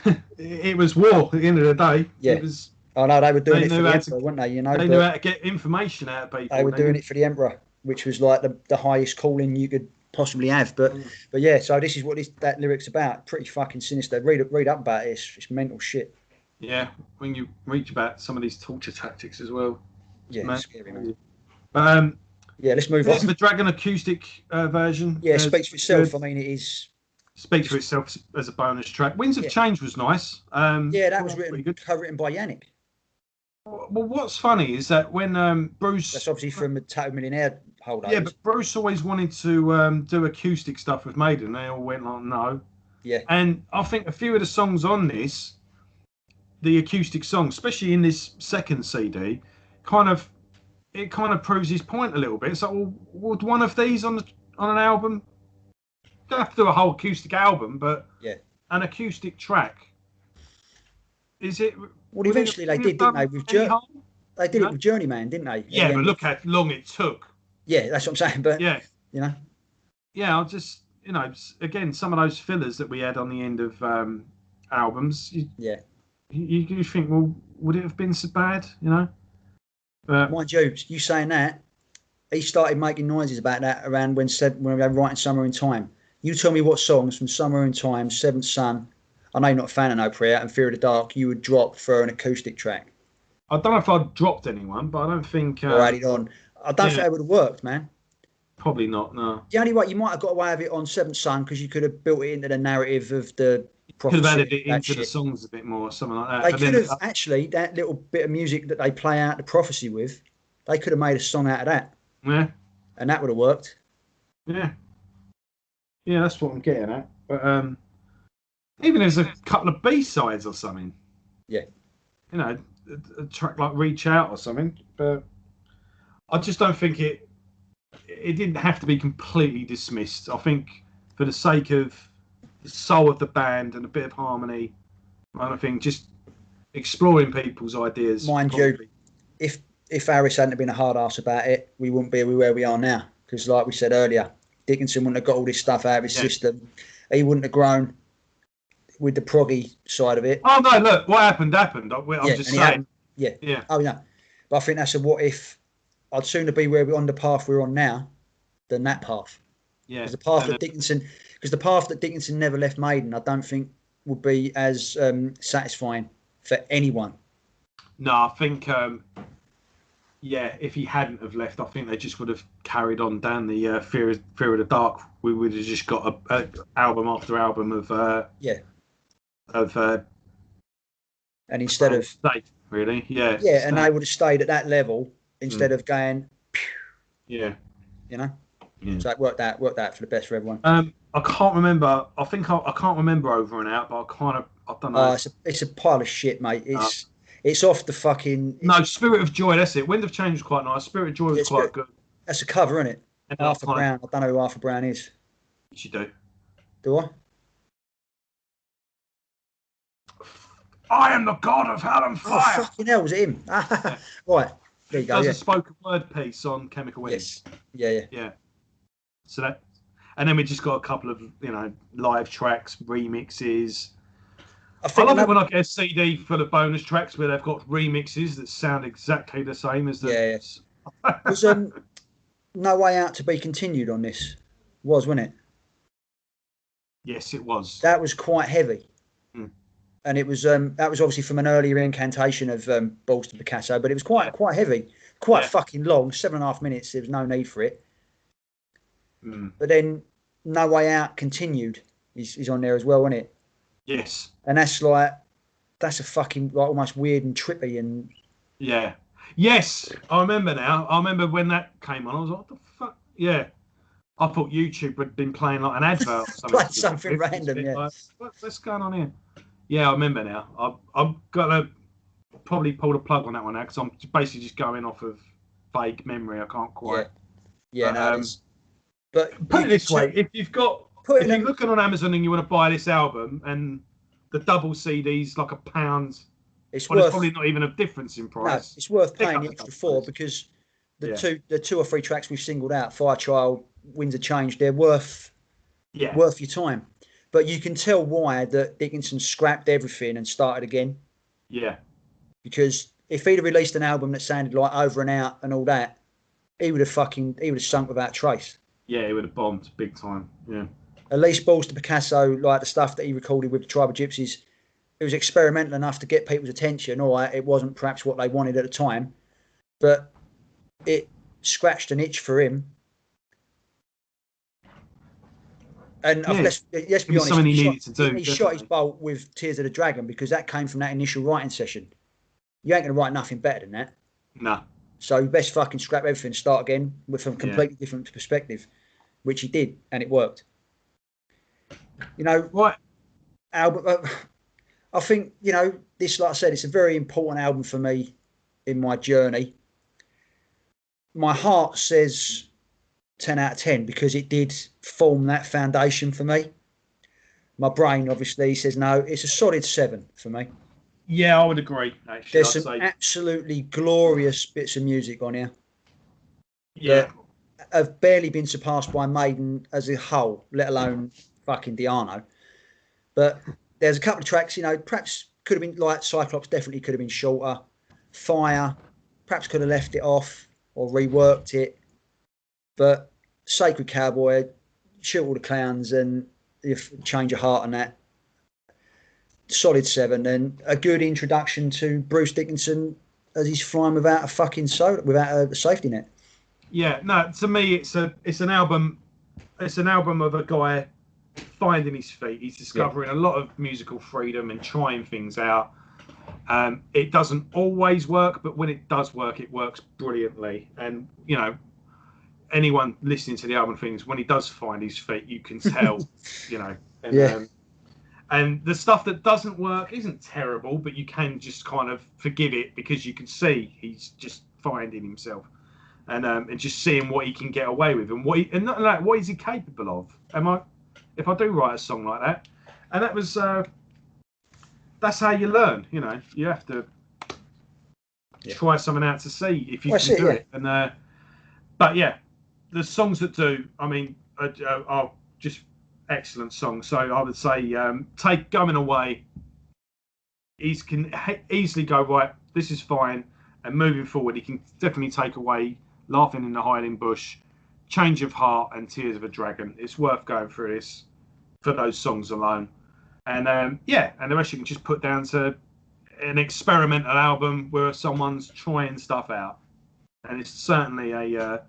to... It was war at the end of the day. Yeah. It was... Oh, no, they were doing it for the emperor, weren't they? You know, they knew how to get information out of people. They were doing it for the emperor, which was like the highest calling you could possibly have. But yeah, so this is what that lyric's about. Pretty fucking sinister. Read up about it. It's mental shit. Yeah, when you reach about some of these torture tactics as well. Yeah, man. Scary, man. Yeah, let's move on. The Dragon acoustic version. Yeah, speaks for itself. Good. I mean, it is. Speaks for itself as a bonus track. Winds of Change was nice. Yeah, that was written by Yannick. Well, what's funny is that when Bruce... That's obviously from the Tattoo Millionaire holdovers. Yeah, but Bruce always wanted to do acoustic stuff with Maiden. They all went like, no. Yeah. And I think a few of the songs on this, the acoustic songs, especially in this second CD, kind of proves his point a little bit. It's like, well, would one of these on an album? You don't have to do a whole acoustic album, but an acoustic track. Is it... Well, eventually they did, didn't they? They did it with Journeyman, didn't they? Yeah, but look how long it took. Yeah, that's what I'm saying. But you know, I'll just again some of those fillers that we had on the end of albums. You think, well, would it have been so bad? You know, but mind you saying that, he started making noises about that around when we were writing Summer in Time. You tell me what songs from Summer in Time, Seventh Son. I know you're not a fan of No Prayer and Fear of the Dark. You would drop for an acoustic track. I don't know if I'd dropped anyone, but I don't think. Or added on. I don't think it would have worked, man. Probably not. No. The only way you might have got away with it on Seventh Son because you could have built it into the narrative of the prophecy. Could have added it into the songs a bit more, or something like that. They could have actually that little bit of music that they play out the prophecy with. They could have made a song out of that. Yeah. And that would have worked. Yeah. Yeah, that's what I'm getting at. But even as a couple of B-sides or something. Yeah. You know, a track like Reach Out or something. But I just don't think it didn't have to be completely dismissed. I think for the sake of the soul of the band and a bit of harmony, I think just exploring people's ideas. Mind probably. you, if Harris hadn't been a hard ass about it, we wouldn't be where we are now. Because, like we said earlier, Dickinson wouldn't have got all this stuff out of his system. He wouldn't have grown with the proggy side of it. Oh no! Look, what happened. I'm just saying. Yeah. Oh no, but I think that's a what if. I'd sooner be where we're on the path we're on now than that path. Yeah. Because the path that Dickinson never left Maiden, I don't think would be as satisfying for anyone. No, I think, if he hadn't have left, I think they just would have carried on down the Fear of the Dark. We would have just got a album after album of and instead of state, really, and they would have stayed at that level instead of going, you know. Yeah. So it worked out for the best for everyone. I can't remember. I can't remember Over and Out, but I don't know. It's a pile of shit, mate. It's off the fucking. No, Spirit of Joy. That's it. Wind of Change was quite nice. Spirit of Joy was quite good. That's a cover, isn't it? And Arthur Brown. I don't know who Arthur Brown is. Yes, you do. Do I? I am the god of hell and fire. Oh, fucking hell, was it him? Yeah. Right. There you go. Does a spoken word piece on Chemical Weddings. Yes. Yeah. So that, and then we just got a couple of live tracks, remixes. I love it when I get a CD full of bonus tracks where they've got remixes that sound exactly the same as the. Yeah. Was No Way Out to be continued on this? Wasn't it? Yes, it was. That was quite heavy. And it was that was obviously from an earlier incantation of Balls to Picasso, but it was quite heavy, quite fucking long, 7.5 minutes. There was no need for it. But then No Way Out continued. He's on there as well, isn't it? Yes. And that's a fucking almost weird and trippy and. Yeah. Yes, I remember now. I remember when that came on. I was like, what the fuck? Yeah. I thought YouTube had been playing like an advert or something. Like something random, yeah. Like, what's going on here? Yeah, I remember now. I'm gonna probably pull the plug on that one now because I'm basically just going off of vague memory. I can't quite. Yeah, but put it this way: if you're looking on Amazon and you want to buy this album and the double CD's like £1, there's probably not even a difference in price. No, it's worth paying the extra for because the two or three tracks we've singled out, Fire Child, Winds of Change, they're worth your time. But you can tell why that Dickinson scrapped everything and started again. Yeah. Because if he'd have released an album that sounded like Over and Out and all that, he would have sunk without trace. Yeah, he would have bombed big time. Yeah. At least Balls to Picasso, like the stuff that he recorded with the Tribe of Gypsies, it was experimental enough to get people's attention. All right, it wasn't perhaps what they wanted at the time, but it scratched an itch for him. And let's be honest, he shot his bolt with Tears of the Dragon because that came from that initial writing session. You ain't going to write nothing better than that. No. So you best fucking scrap everything and start again with a completely different perspective, which he did, and it worked. Right. Album. I think, this, like I said, it's a very important album for me in my journey. My heart says 10 out of 10 because it did form that foundation for me. My brain obviously says no, it's a solid 7 for me. Yeah, I would agree. Actually, there's some absolutely glorious bits of music on here. Yeah, that have barely been surpassed by Maiden as a whole, let alone fucking Diano. But there's a couple of tracks, perhaps could have been like Cyclops, definitely could have been shorter. Fire, perhaps could have left it off or reworked it. But Sacred Cowboy, Shoot All the Clowns, and Change Your Heart and that. Solid 7, and a good introduction to Bruce Dickinson as he's flying without a fucking without a safety net. Yeah, no, to me it's an album of a guy finding his feet. He's discovering a lot of musical freedom and trying things out. It doesn't always work, but when it does work, it works brilliantly. And anyone listening to the album thinks when he does find his feet, you can tell, and the stuff that doesn't work isn't terrible, but you can just kind of forgive it because you can see he's just finding himself, and just seeing what he can get away with and what is he capable of. If I do write a song like that, and that that's how you learn. You know, you have to try something out to see if you can do it. And but yeah, the songs that do, I mean, are just excellent songs. So I would say take Going Away. He can easily go, right, this is fine, and moving forward he can definitely take away Laughing in the Hiding Bush, Change of Heart, and Tears of a Dragon. It's worth going through this for those songs alone. And and the rest you can just put down to an experimental album where someone's trying stuff out. And it's certainly a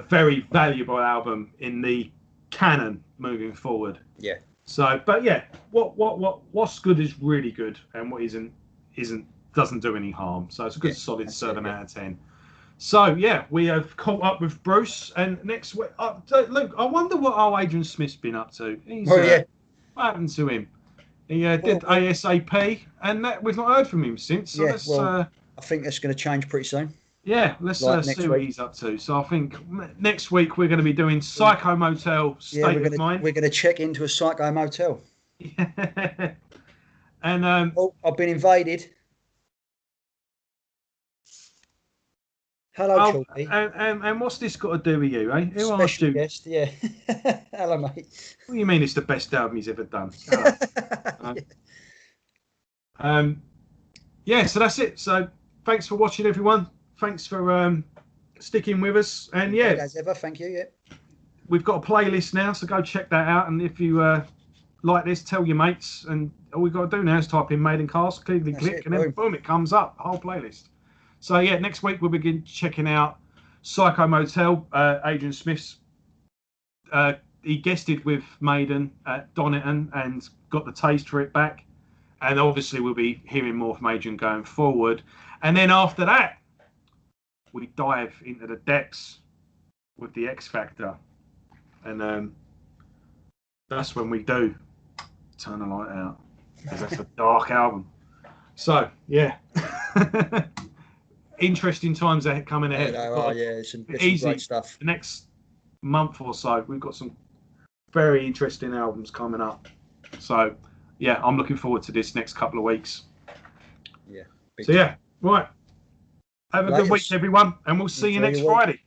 very valuable album in the canon moving forward. Yeah. So, but yeah, what's good is really good, and what isn't doesn't do any harm. So it's a good solid 7 out of 10. So yeah, we have caught up with Bruce, and next week, look, I wonder what old Adrian Smith's been up to. What happened to him? He did ASAP, and we've not heard from him since. So I think that's going to change pretty soon. Yeah, let's see what he's up to. So I think next week we're going to be doing Psycho Motel State of Mind. We're going to check into a Psycho Motel. Yeah. And I've been invaded. Hello, Chalky. And what's this got to do with you, eh? Who Special guest, yeah. Hello, mate. What do you mean it's the best album he's ever done? So that's it. So thanks for watching, everyone. Thanks for sticking with us. And as ever, thank you. Yeah, we've got a playlist now, so go check that out. And if you like this, tell your mates. And all we've got to do now is type in Maidencast, click, and then boom, it comes up, whole playlist. So yeah, next week we'll begin checking out Psycho Motel. Adrian Smith's. He guested with Maiden at Donington and got the taste for it back. And obviously we'll be hearing more from Adrian going forward. And then after that, we dive into the depths with the X Factor. And that's when we do turn the light out, because that's a dark album. So, yeah. Interesting times are coming ahead. Some great stuff. The next month or so, we've got some very interesting albums coming up. So, yeah, I'm looking forward to this next couple of weeks. Yeah. Right. Have a good week, everyone, and we'll see you next Friday.